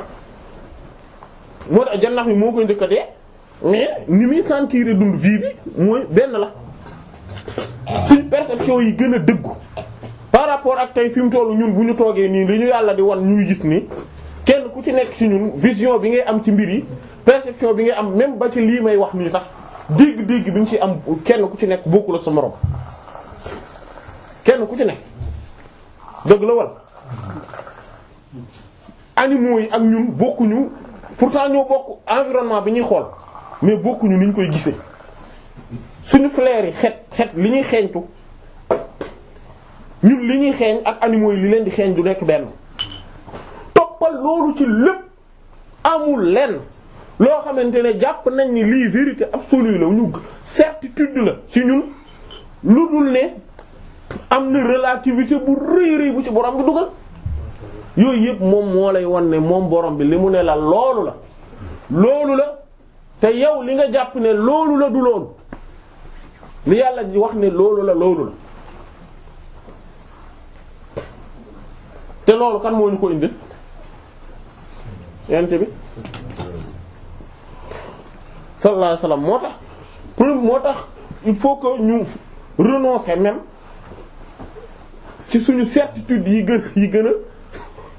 moo tax jannax bi moo koy njëkk a dee mais ni muy sentir dund vie bi mooy benn la suñ perception yi gën a dëggu par rapport ak tey fi mu tollu ñun bu ñu toogee nii li ñu yàlla di wan ñuy gis nii kenn ku ci nekk ci ñun vision bi ngay am ci mbir yi perception bi ngay am même ba ci lii may wax nii sax dégg-dégg bi ñu ci am kenn ku ci nekk bokkul ak sa moroom kenn ku ci nekk dëgg la wal animaux yi ak ñun bokkuñu pourtant ñoo bokk environnement bi ñuy xool mais bokkuñu ni ñu koy gisee suñu fleurs yi xet li ñuy xeeñtu ñun li ñuy xeeñ ak animaux yi li leen di xeeñ du nekk benn toppal loolu ci lépp amul lenn loo xamante ne jàpp nañ ni lii vérité absolue la ñu certitude la ci ñun lu dul ne am na relativité bu rëy rëy bu ci borom bi dugal yooyu yëpp moom moo lay won ne moom borom bi li mu ne la loolu la te yow li nga jàpp ne loolu la du loolu li yàlla di wax ne loolu la te loolu kan moo ñu ko indil yonent bi sallallahu alayhi wasallam moo tax il faut que ñu renoncer même ci suñu certitude yi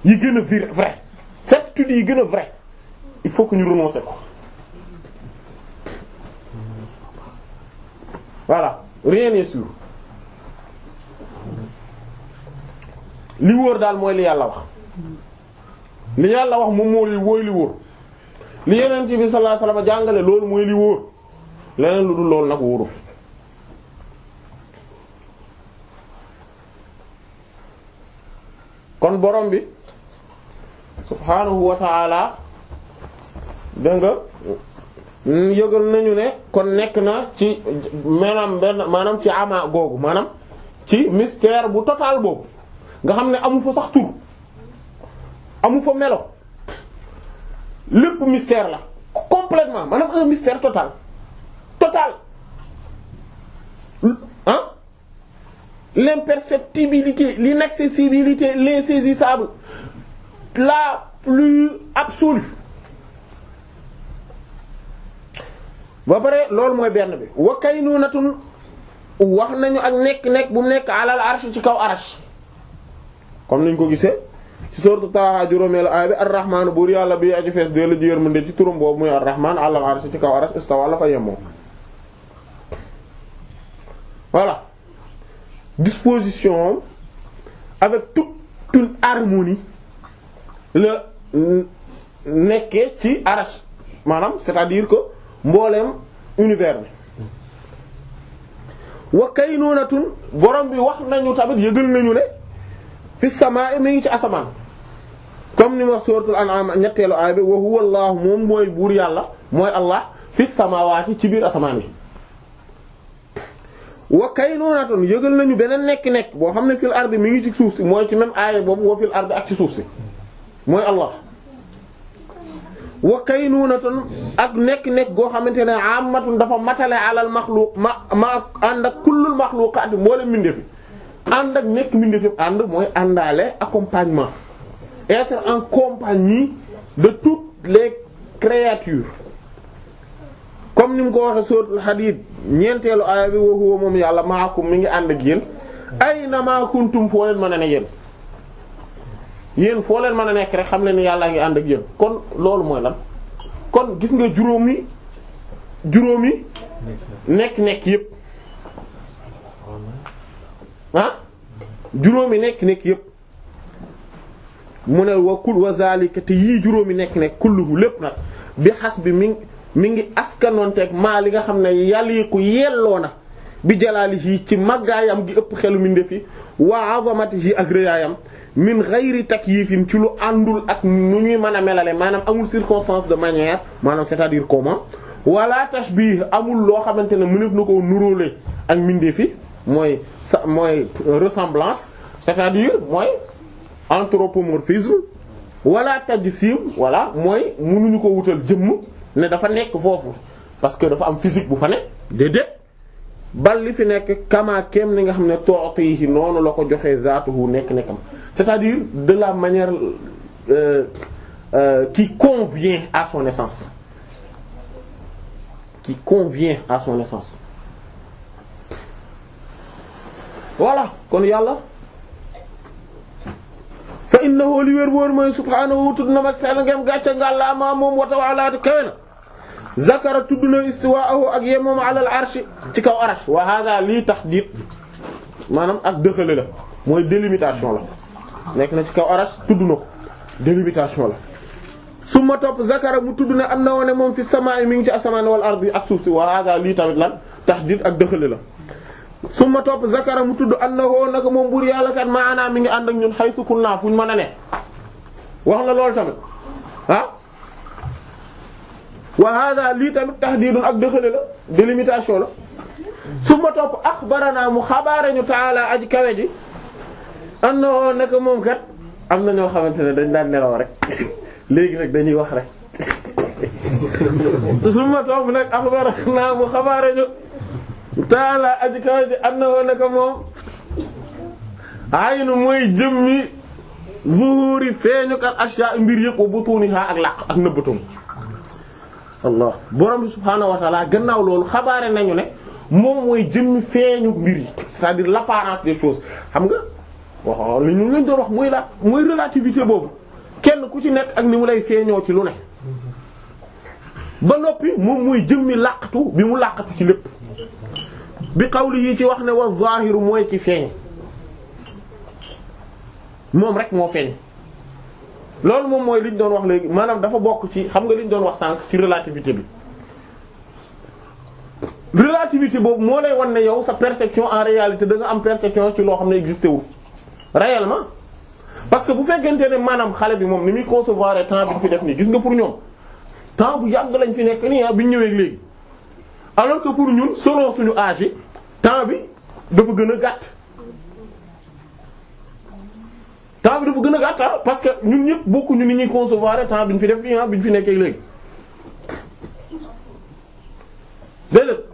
gën a vrai certitude yi gën a vrai il faut que ñu renoncer ko voilà rien n'est sûr li wóor daal mooy li yàlla wax li yàlla wax moom mooy li wóor li Yonent bi sallallahu alayhi wasallam jàngale loolu mooy li wóor leneen lu dul loolu nag wóoru kon borom bi subhaanahu wa ta'ala da nga yëgal nañu ne kon nekk na ci maanaam ci ama googu maanaam ci mystère bu total boobu nga xam ne amu fa sax tur amu fa melo lépp mystère la complètement maanaam un mystère total hein l'imperceptibilité l'inaccessibilité l'insaisissable la plus absolue ba pare loolu mooy benn bi wa kaynunatun wax nañu ak nekk bu mu nekk alal arsh ci kaw arsh comme niñ ko gisee ci sourate Taha juróomeelu aaya bi ar-rahmaan buur yàlla bi aju fees dee la ji yërmande ci turam boobu muy ar-rahmaan alal arsh ci kaw arsh istawa la fa yemoo voilà disposition avec toute une harmonie la nekkee ci arsh maanaam c'est-à-dire que mbooleem univers bi wa kaynunatun borom bi wax nañu tamit yëgal nañu ne fi samaa mi ngi ci asamaan comme ni ma wax suuratul an'am ñetteelu aaya bi wa huwa allah moom mooy buur yàlla mooy allah fi samaawaati ci biir asamaan yi wa kaynuunatun yëgal nañu beneen nekk-nekk boo xam ne fil ardi mi ngi ci suuf si mooy ci même aaya boobu wa fil ardi ak ci suuf si mooy allah wa kaynuunatun ak nekk-nekk goo xamante ne ammatun dafa matale alal maxluq ma ànd ak kullul maxluqaat mboolem mbindeef fi ànd ak nekk mbindeef fi ànd mooy àndaale accompagnement être en compagnie de toutes les créatures comme ni mu ko waxee suuratul Hadiid ñeenteelu aaya bi wa huwa moom yàlla ma'akum mi ngi ànd ak yéen ayna ma kuntum foo leen mën a ne yéen foo leen mën a nekk rek xam leen ni yàllaa ngi ànd ak yéen kon loolu mooy lan kon gis nga juróomi nekk yépp juróomi nekk yépp mu ne wa zalika te yii juróomi nekk kulluhu lépp nag bi xas bi mi ngi askanoonteeg maa li nga xam ne yaliqu yelloo na bi jalaalihi ci màggaayam gi ëpp xelu mindefi wa azamatihi ak rëyaayam min ghayri takyifin ci lu àndul ak nu ñuy mën a melale maanaam amul circonstance de manière maanaam c'est-à-dire comment wala tashbih amul loo xamante ne mënef na ko nuróole ak mindefi mooy ressemblance c'est-à-dire mooy anthropomorphisme wala tajsim wala mooy mënuñu ko wutal jëmm ne dafa nekk foofu parce que dafa am physique bu fa ne déedéet bal li fi nekk kama kem ni nga xam ne tu'tihi noonu la ko joxee zaatuhu nekk-nekkam c'est-à-dire de la manière qui convient à son essence voilà kon yàlla fa innahu li wér wóor mooy subhaanahu tudd na mag sell ngem gàcca ngàllaamaa moom wa ta'ala kawe na zakara tudd na istiwaahu ak yem moom alal arshi ci kaw arash wa hada lii tahdid maanaam ak dëxale la mooy délimitation la nekk na ci kaw arash tudd na ko délimitation la summa topp zakara mu tudd na am na woone moom fi samaa'i mi ngi ci asamaan wal ardi ak suuf si wa hada lii tamit lan tahdid ak dëxale la summa topp zakara mu tudd annahu naka moom buur yàlla kat maanaa mi ngi ànd ak ñun haythu kunna fu ñu mën a ne wax na loolu tamit wa hada lii tamit tahdidun ak dëxale la délimitation la summa topp axbarana mu xabaare ñu taala aji kawe ji annahu naka moom kat am na ñoo xamante ne dañ daan nelaw rek léegi nag dañuy wax rek summa topp nag axbarana mu xabaare ñu taala aji kawe ji annahu naka moom aynu mooy jëmmi zuhuri feeñu kat ashya mbir yëpp wa butuniha ak làq ak nëbbatum allah borom bi subhaanahu wa ta'ala gannaaw loolu xabaare nañu ne moom mooy jëmmi feeñu mbir yi c'est-à-dire l'apparence des choses xam nga waaw li ñu leen doon wax mooy relativité boobu kenn ku ci nekk ak ni mu lay feeñoo ci lu ne ba noppi moom mooy jëmmi làqatu bi mu làqatu ci lépp bi qawli yi ci wax ne wa zaahiru mooy ci feeñ moom rek moo feeñ loolu moom mooy liñ doon wax léegi maanaam dafa bokk ci xam nga liñ doon wax sànq ci relativité bi relativité boobu moo lay wan ne yow sa perception en réalité da nga am perception ci loo xam ne existé wul réellement parce que bu fekkente ne maanaam xale bi moom ni muy concevoir temps bi ñu fi def nii gis nga pour ñoom temps bu yàgg lañ fi nekk nii bi ñu ñëwee léegi alors que pour ñun selon suñu âge yi temps bi dafa gën a gàtt temps bi dafa gën a gàtt parce que ñun ñëpp bokkuñu ni ñuy concevoir temps bi ñu fi def fii bi ñu fi nekkee léegi déedéet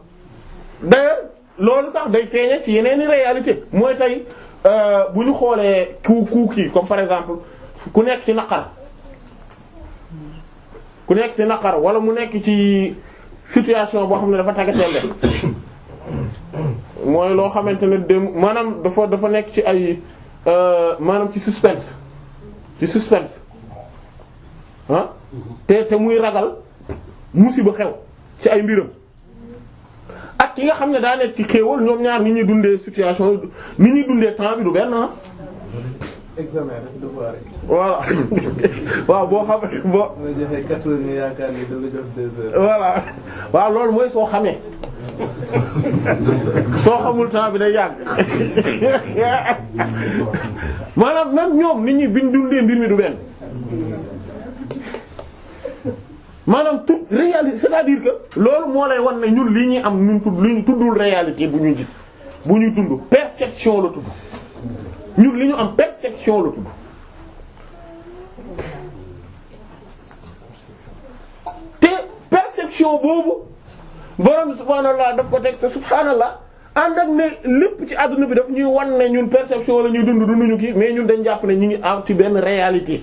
d'ailleurs loolu sax day feeñe ci yeneen i réalité mooy tey bu ñu xoolee kii comme par exemple ku nekk ci naqar wala mu nekk ci situation boo xam ne dafa taggatémbe mooy loo xamante ne dem maanaam dafa nekk ci ay maanaam ci suspense te muy ragal musiba xew ci ay mbiram ak ki nga xam ne daa nekk ci xéewal ñoom ñaar ni ñuy dundee situation ni ñuy dundee temps bi du benn examen rek devoir rek. voilà waaw boo xam boo. nga joxe 4 heures nga yaakaar ni da la jox 2 heures. voilà waaw loolu mooy soo xamee soo xamul temps bi day yàgg maanaam même ñoom nit ñi biñ dundee mbir mi du benn maanaam toute réalité c'est-à-dire que loolu moo lay wan ne ñun li ñuy am ñun li ñu tuddul réalité bu ñuy gis bu ñuy dund perception la tudd ñun li ñu am perception la tudd te perception boobu borom subhaanallah daf ko teg te subhaanallah ànd ak ne lépp ci àdduna bi daf ñuy wan ne ñun perception la ñuy dund dunduñu kii mais ñun dañ jàpp ne ñu ngi am ci benn réalité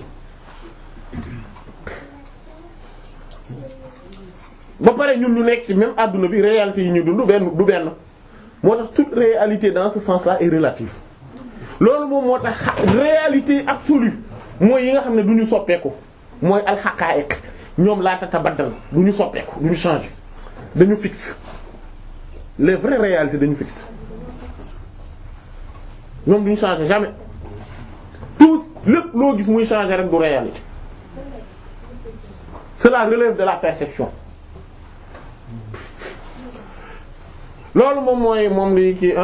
ba pare ñun ñu nekk ci même àdduna bi réalité yi ñu dund benn du benn moo tax toute réalité dans ce sens-là est relative loolu moom moo tax réalité absolue mooy yi nga xam ne du ñu soppeeku mooy alxaqaa'iq ñoom laa tatabaddal du ñu soppeeku du ñu changer dañu fixe les vraies réalités dañu fixe ñoom du ñu changer jamais tous lépp loo gis muy changer rek du réalité cela relève de la perception loolu moom mooy moom li kii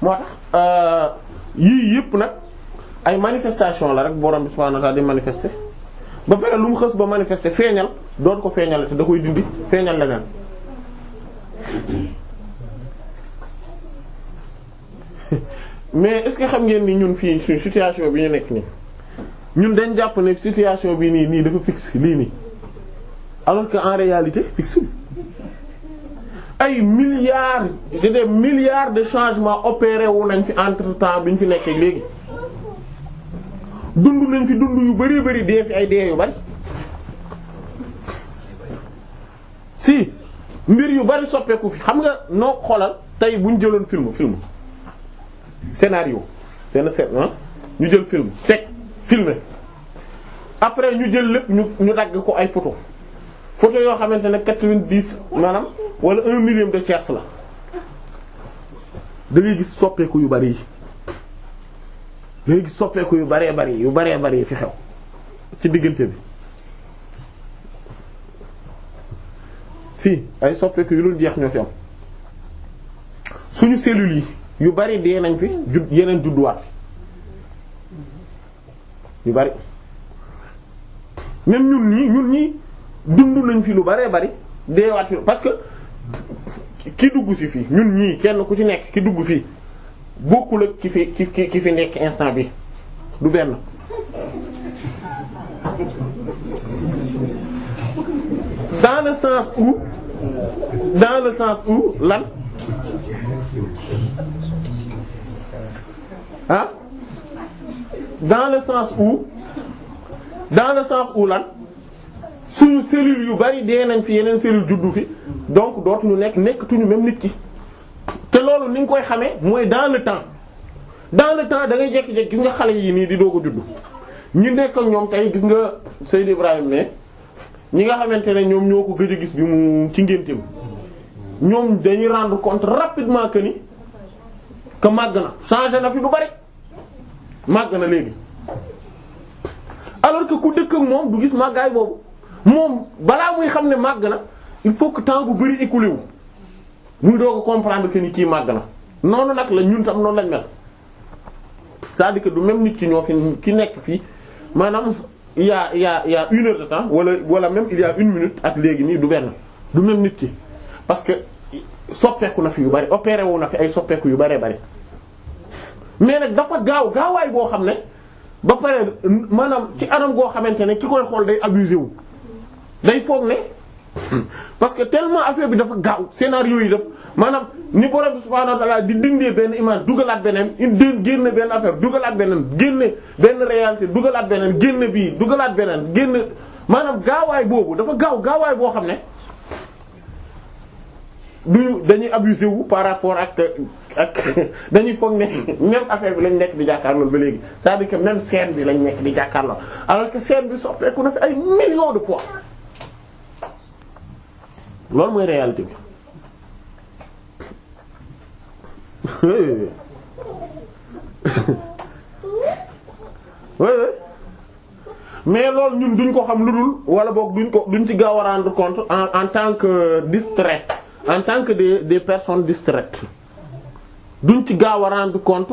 moo tax yii yëpp nag ay manifestation la rek borom bi subhanahu wa ta'ala di manifester ba pare lu mu xës ba manifester feeñal doon ko feeñal te da koy dindi feeñal leneen mais est-ce que xam ngeen ni ñun fii suñu situation bi ñu nekk nii ñun dañ jàpp ne situation bi nii dafa fixe lii nii alors que en réalité fixe ay milliards c'est des milliards de changements opérés wu nañ fi entre temps bi ñu fi nekkee léegi dund nañ fi dund yu bari bari dee fi ay dee yu bari si mbir yu bari soppeeku fi xam nga noo xoolal tey bu ñu jëloon film scénario benn ñu jël film teg filmer après ñu jël lépp ñu dagg ko ay photo yoo xamante ne 90 maanaam wala 1 millième de tiers la da ngay gis soppeeku yu bari yi da ngay gis soppeeku yu baree bari yi fi xew ci diggante bi si ay soppeeku yu dul jeex ñoo fi am suñu cellules yi yu bari dee nañ fi yeneen judduwaat fi yu bari même ñun ñii dund nañ fi lu baree bari deewaat fi parce que ki dugg si fii ñun ñii kenn ku ci nekk ki dugg fii bokkul ak ki fi nekk instant bi du benn dans le sens où lan ah dans le sens où lan suñu cellules yu bari dee nañ fi yeneen cellules juddu fi donc dootuñu nekkatuñu même nit ki te loolu ni nga koy xamee mooy dans le temps da ngay jékki-jékki gis nga xale yi nii di doog a juddu ñu nekk ak ñoom tey gis nga Seydou Ibrahim ne ñi nga xamante ne ñoom ñoo ko gëj a gis bi mu ci ngénteem ñoom dañuy rendre compte rapidement que ni que màgg na changé na fi du bari màgg na léegi alors que ku dëkk ak moom du gis màggaay boobu moom balaa muy xam ne màgg na il faut que temps bu bari écoulé wu muy doog a comprendre que ni kii màgg na noonu nag la ñun tam noonu lañ mel c'est-à-dire que du même nit ki ñoo fi ki nekk fii maanaam il y a 1 heure de temps wala même il y a 1 minute ak léegi nii du benn du même nit ki parce que soppeeku na fi yu bari opéré wu na fi ay soppeeku yu baree bari mais nag dafa gaawaay boo xam ne ba pare maanaam ci anam goo xamante ne ki koy xool day abusé wu day foog ne parce que tellement affaire bi dafa gaaw scénario yi daf maanaam ni borom subhaanahu wa ta'ala di dindee benn image dugalaat beneen génne benn affaire dugalaat beneen génne benn réalité dugalaat beneen génne bii dugalaat beneen génne maanaam gaawaay boobu dafa gaawaay boo xam ne dañuy abusé wu par rapport ak dañuy foog ne même affaire bi lañ nekk di jàkkaarloo ba léegi c'est-à-dire que même scène bi lañ nekk di jàkkaarloo alors que scène bi soppeeku na fi ay millions de fois loolu mooy réalité bi oui mais loolu ñun duñ ko xam lu dul wala boog duñ ci gaaw a rendre compte en tant que distrait, en tant que des personnes distraites duñ ci gaaw a rendre compte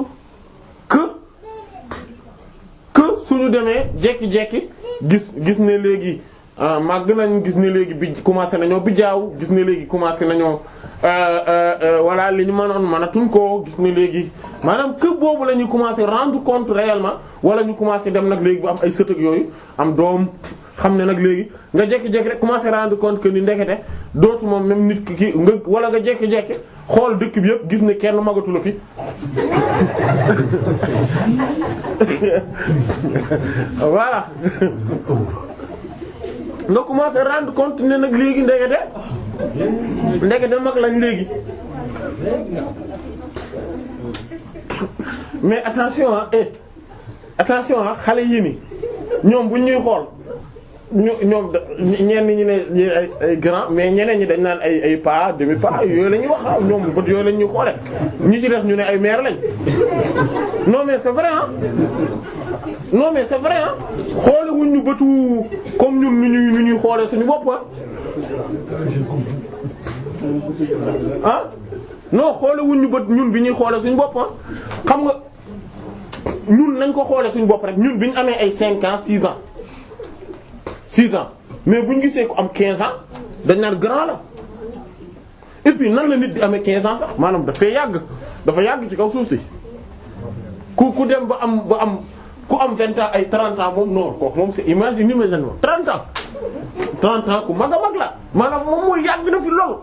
que suñu demee jekki-jekki gis ne léegi màgg nañ, gis ne léegi bi commencé nañoo bijaaw, gis ne léegi commencé nañoo voilà li ñu mënatuñ ko, gis ne léegi maanaam que boobu la ñuy commencé rendre compte réellement, wala ñu commencé dem nag léegi bu am ay sët ak yooyu am doom, xam ne nag léegi nga jekki-jekki rek commencé rendre compte que ni ndekete dootu moom même nit ki nga wala nga jekki-jekki xool dëkk bi yëpp gis ne kenn magatu la fi voilà nga commencé rendre compte ne nag léegi ndekete mag lañ léegi. mais attention attention xale yii ni ñoom buñ ñuy xool ñoom ñenn ñi ne ay grand, mais ñeneen ñi dañ naan ay pas demi pas yooyu la ñuy wax ñoom bët yooyu la ñuy xoole, ñi ci def ñu ne ay mère lañ. non mais c'est vrai non mais c'est vrai xoole wuñ ñu bëtu comme ñun nu ñuy xoole suñu bopp non xoole wuñ ñu bët ñun bi ñuy xoole suñu bopp xam nga ñun nañ ko xoole suñu bopp rek ñun bi ñu amee ay 5 ans 6 ans 6 ans mais bu ñu gisee ko am 15 ans dañ naan grand la. et puis nan la nit di amee 15 ans sax maanaam dafa yàgg ci kaw suuf si ku dem ba am ku am 20 ans ay 30 ans moom non kooku moom c'est imagine 30 ans ku mag a mag la maanaam moom mooy yàgg na fi loolu.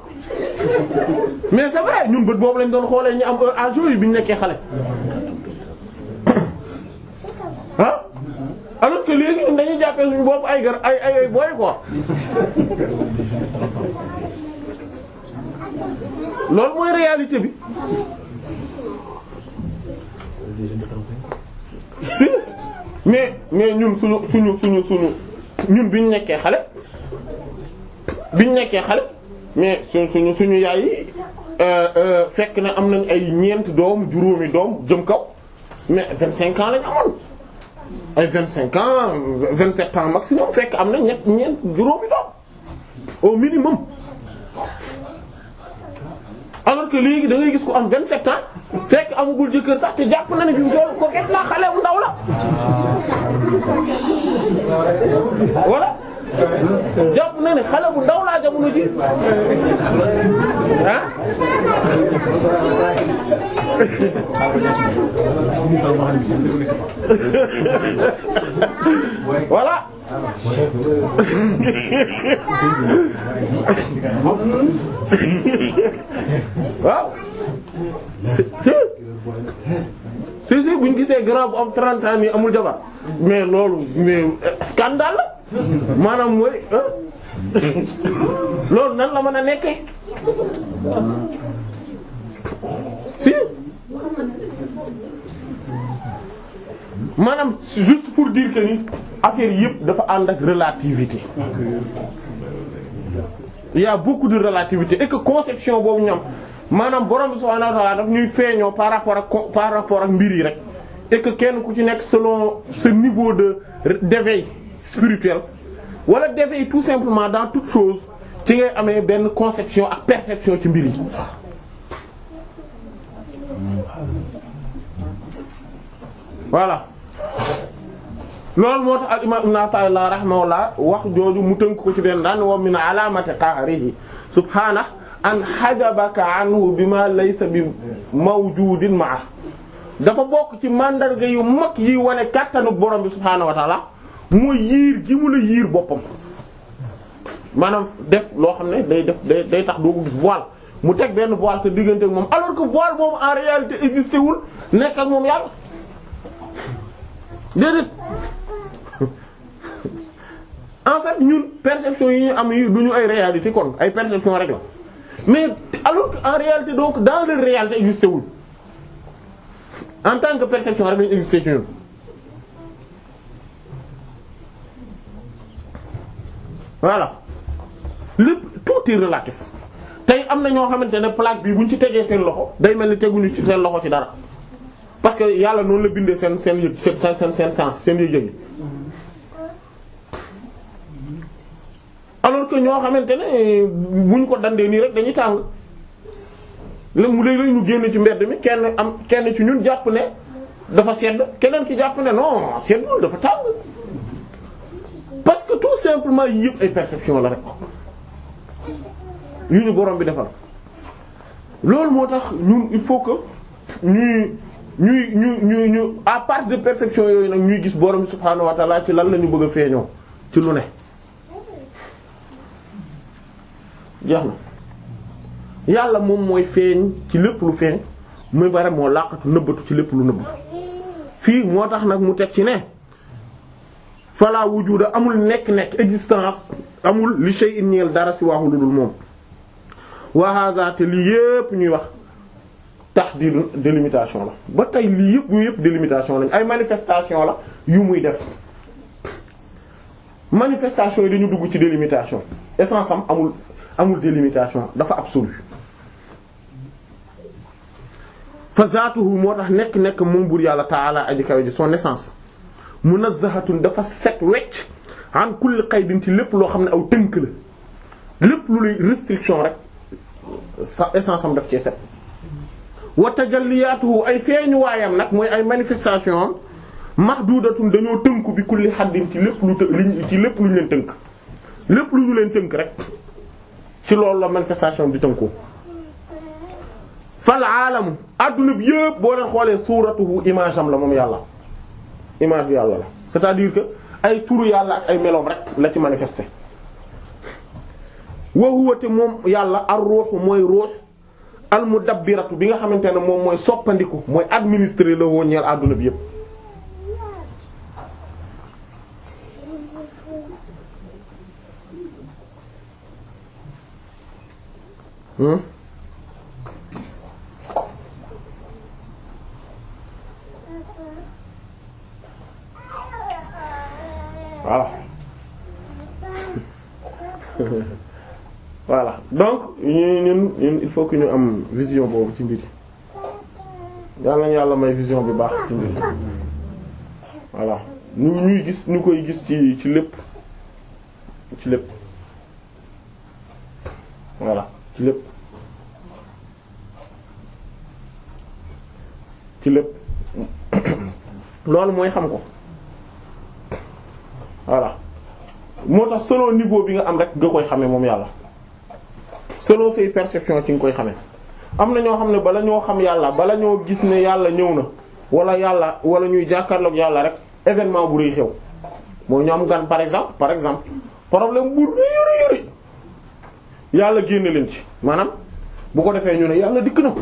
mais c'est vrai ñun bët boobu lañ doon xoolee ñu am âge yi bi ñu nekkee xale alors que léegi ñun dañuy jàppee suñu bopp ay boy quoi. loolu mooy réalité bi. si mais ñun suñu ñun bi ñu nekkee xale mais suñu yaay yi fekk na am nañ ay ñeent doom juróomi doom jëm kaw mais 25 ans lañ amoon ay 25 ans 27 ans maximum fekk am na ñeent juróomi doom au minimum. alors que léegi da ngay gis ko am 27 ans fekk amagul jëkkër sax te jàpp na ne fi mu toll coquette la xale bu ndaw la voilà. jàpp na ne xale bu ndaw laa jamono ji voilà. waaw si bu ñu gisee grand bu am 30 ans nii amul jabar mais loolu scandale la. maanaam mooy loolu nan la mën a nekkee si maanaam juste pour dire que ni affaire yëpp dafa ànd ak relativité. Il y a beaucoup de relativité et que conception boobu ñoom maanaam borom bi subhaanahu wa ta'aala daf ñuy feeñoo par rapport ak mbir yi rek et que kenn ku ci nekk selon ce niveau d'éveil spirituel wala d'éveil tout simplement dans toute chose ci ngay amee benn conception ak perception ci mbir yi. voilà loolu moo tax al imam Ibn Ata'illah rahimahullah wax jooju mu tënk ko ci benn daan wa min alamati qahrihi subhanahu an hajabaka anhu bima laysa bi mawjudin ma'a dafa bokk ci mandarga yu mag yi wane kàttanu borom bi subhanahu wa ta'ala mooy yiir gi mu la yiir boppam maanaam def loo xam ne day tax doo ko gis voile mu teg benn voile sa diggante ak moom alors que voile boobu en réalité existé wul nekk ak moom yàlla déedéet en fait ñun perception yi ñu am yi du ñu ay réalité kon ay perception rek la mais alors que en réalité donc dans la réalité existé wul en tant que perception rek lañu existé ci ñun. voilà lépp tout est relatif tey am na ñoo xamante ne plaque bi bu ñu ci tegee seen loxo day mel ni teguñu ci seen loxo ci dara parce que yàlla noonu la bindee seen yëg seen sens seen yëg-yëg alors que ñoo xamante ne buñ ko dandee nii rek dañuy tàng léeg-léeg ñu génn ci mbedd mi kenn ci ñun jàpp ne dafa sedd keneen ki jàpp ne non seddul dafa tàng parce que tout simplement yi yëpp ay perception la rek yu ñu borom bi defal loolu moo tax ñun il faut que ñuy à part de perception yooyu nag ñuy gis borom bi subhaanahu wa ta'ala ci lan la ñu bëgg a feeñoo ci lu ne jeex na yàlla moom mooy feeñ ci lépp lu feeñ muy bare moo làqatu nëbbatu ci lépp lu nëbb fii moo tax nag mu teg ci ne fala wujuda amul nekk-nekk existence amul li shay'in ñeel dara si waaxu lu dul moom wa hadha te lii yépp ñuy wax tahdid délimitation la ba tey lii yépp yu yépp délimitation lañ ay manifestation la yu muy def manifestation yi dañu dugg ci délimitation essence am amul délimitation dafa absolu fa zaatuhu moo tax nekk moom buur yàlla ta'ala aji kawe ji son essence munazzahatun dafa set wecc an kulli qaydin ci lépp loo xam ne aw tënk la lépp lu luy restriction rek sa essence am daf cee set wa tajalliyaatuhu ay feeñu waayam nag mooy ay manifestation am mahdudatun dañoo tënku bi kulli haddin ci lépp lu ñu leen tënk lépp lu ñu leen tënk rek ci loolu la manifestation bi tënku fal aalamu adduna bi yëpp boo leen xoolee suuratuhu image am la moom yàlla image yàlla la c'est-à-dire que ay turu yàlla ak ay meloom rek la ci manifester wa huwa te moom yàlla ar-ruuhu mooy ruux al-mudabbiratu bi nga xamante ne moom mooy soppandiku mooy administrer la woo ñeel adduna bi yëpp voilà donc ñun il faut que ñu am vision boobu ci mbir yàlla nañu yàlla may vision bi baax ci mbir voilà ñuy gis ñu koy gis ci lépp voilà ci lépp loolu mooy xam ko voilà moo tax selon niveau bi nga am rek nga koy xamee moom yàlla selon say perception ci nga koy xamee am na ñoo xam ne bala ñoo xam yàlla bala ñoo gis ne yàlla ñëw na wala ñuy jàkkaarloog yàlla rek événement bu rëy xew moo ñu am gan par exemple problème bu rëy yàlla génne leen ci maanaam bu ko defee ñu ne yàlla dikk na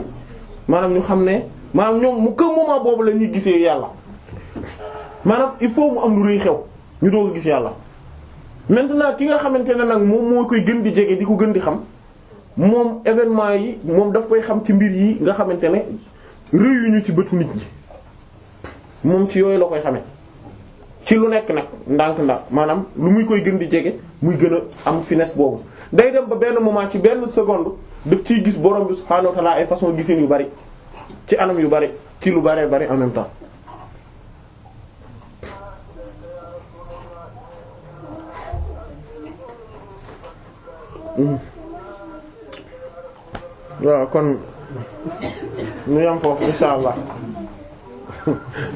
maanaam ñu xam ne maanaam ñoom mu kër moment boobu la ñuy gisee yàlla maanaam il faut mu am lu rëy xew ñu doog a gis yàlla maintenant ki nga xamante ne nag moom moo koy gën di jege di ko gën di xam moom événement yi moom daf koy xam ci mbir yi nga xamante ne rëyuñu ci bëtu nit ñi moom ci yooyu la koy xamee ci lu nekk nag ndànk-ndànk maanaam lu muy koy gën di jege muy gën a am finesse boobu day dem ba benn moment ci benn seconde daf ciy gis borom bi subhaanahu wa ta'ala ay façon giseen yu bari ci anam yu bari ci lu baree bari en même temps waaw kon ñu yam foofu insha allah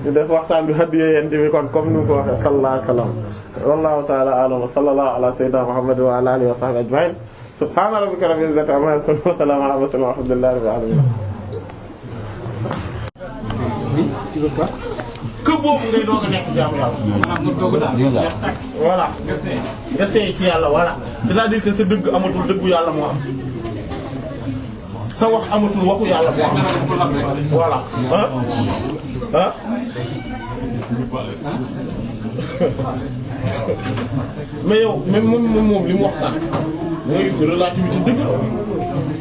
ñu def waxtaan bi hadiya yent bi kon comme ni ko waxee sallallahu alayhi wa sallam wallahu ta'ala a'lam wa sallallahu ala sayyidina muhammad wa ala alihi wa sahbihi ajma'in subhana rabbika rabbil izzati amma yasifun wa salamun ala mursalin walhamdulillahi rabbil alamin que boobu ngay doog a nekk jaamu yàlla voilà nga seey ci yàlla voilà c'est-à-dire que sa dëgg amatul dëggu yàlla moo am sa wax amatul waxu yàlla moo am voilà ah mais yow même moom li mu wax sax da ngay gis ne relativité dëgg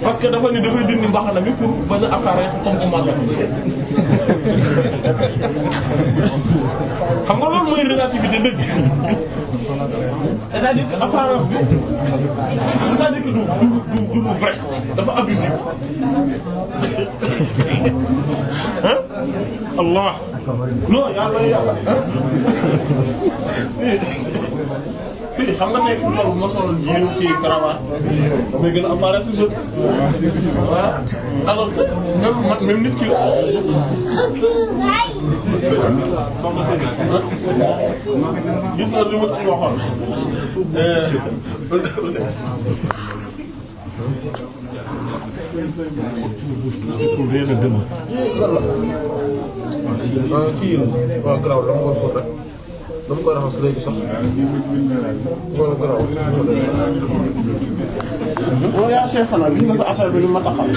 parce que dafa ni dafay dindi mbaxana bi pour bañ a apparaître comme bu màggat xam nga loolu mooy relativité dëgg c'est-à-dire que apparence bi c'est-à-dire que du vrai dafa abusif hein Allah non yàlla si xam nga tey fu mu toll ma solo jiw kii cravate damay gën a apparaître toujours voilà alors que même nit ki la. gis nga li ma ci waxoon. kii waaw garaaw la ma koy fóot rek dama koy raxas léegi sax wala garaaw. waaw yaa Cheikh xanaa gis nga sa affaire bi ni ma taxal.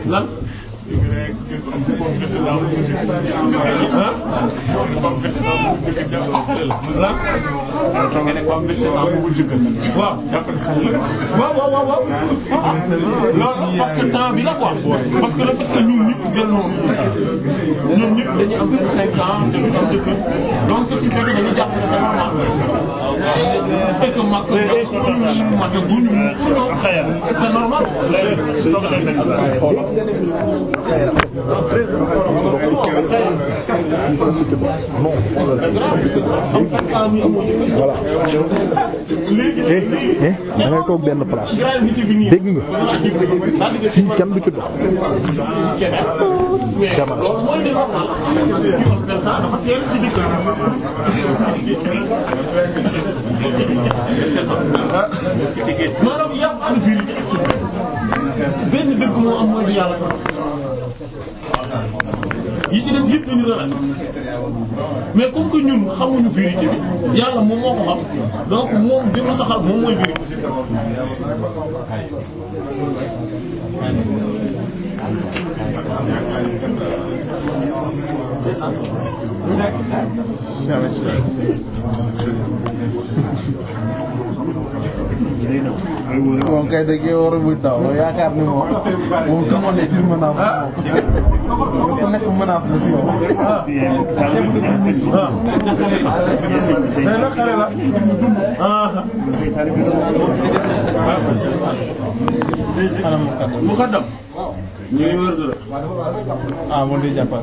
lan. waaw loolu parce que temps bi la quoi parce que le fait que ñun ñëpp jël noonu ñun ñëpp dañuy am 25 ans dañuy am jëkkër donc ce qui fait que dañuy jàpp ne c'est normal et que mag c'est normal. da ngay toog benn place dégg nga fii kenn du ci dox dama maanaam yàlla am vérité benn dëgg moo am mooy bi yàlla sax yi ci des yëpp dañu rëdd mais comme que ñun xamuñu vérité bi yàlla moom moo ko xam donc moom bi ma saxal moom mooy vérité. moom kay da ngeen war a muy taw yaakaar ni moom tout le monde est une menace moom ku nekk menace la si yow. mais nag xale la. Mukaddam ñu ngi wër de. ah moom day jàppal.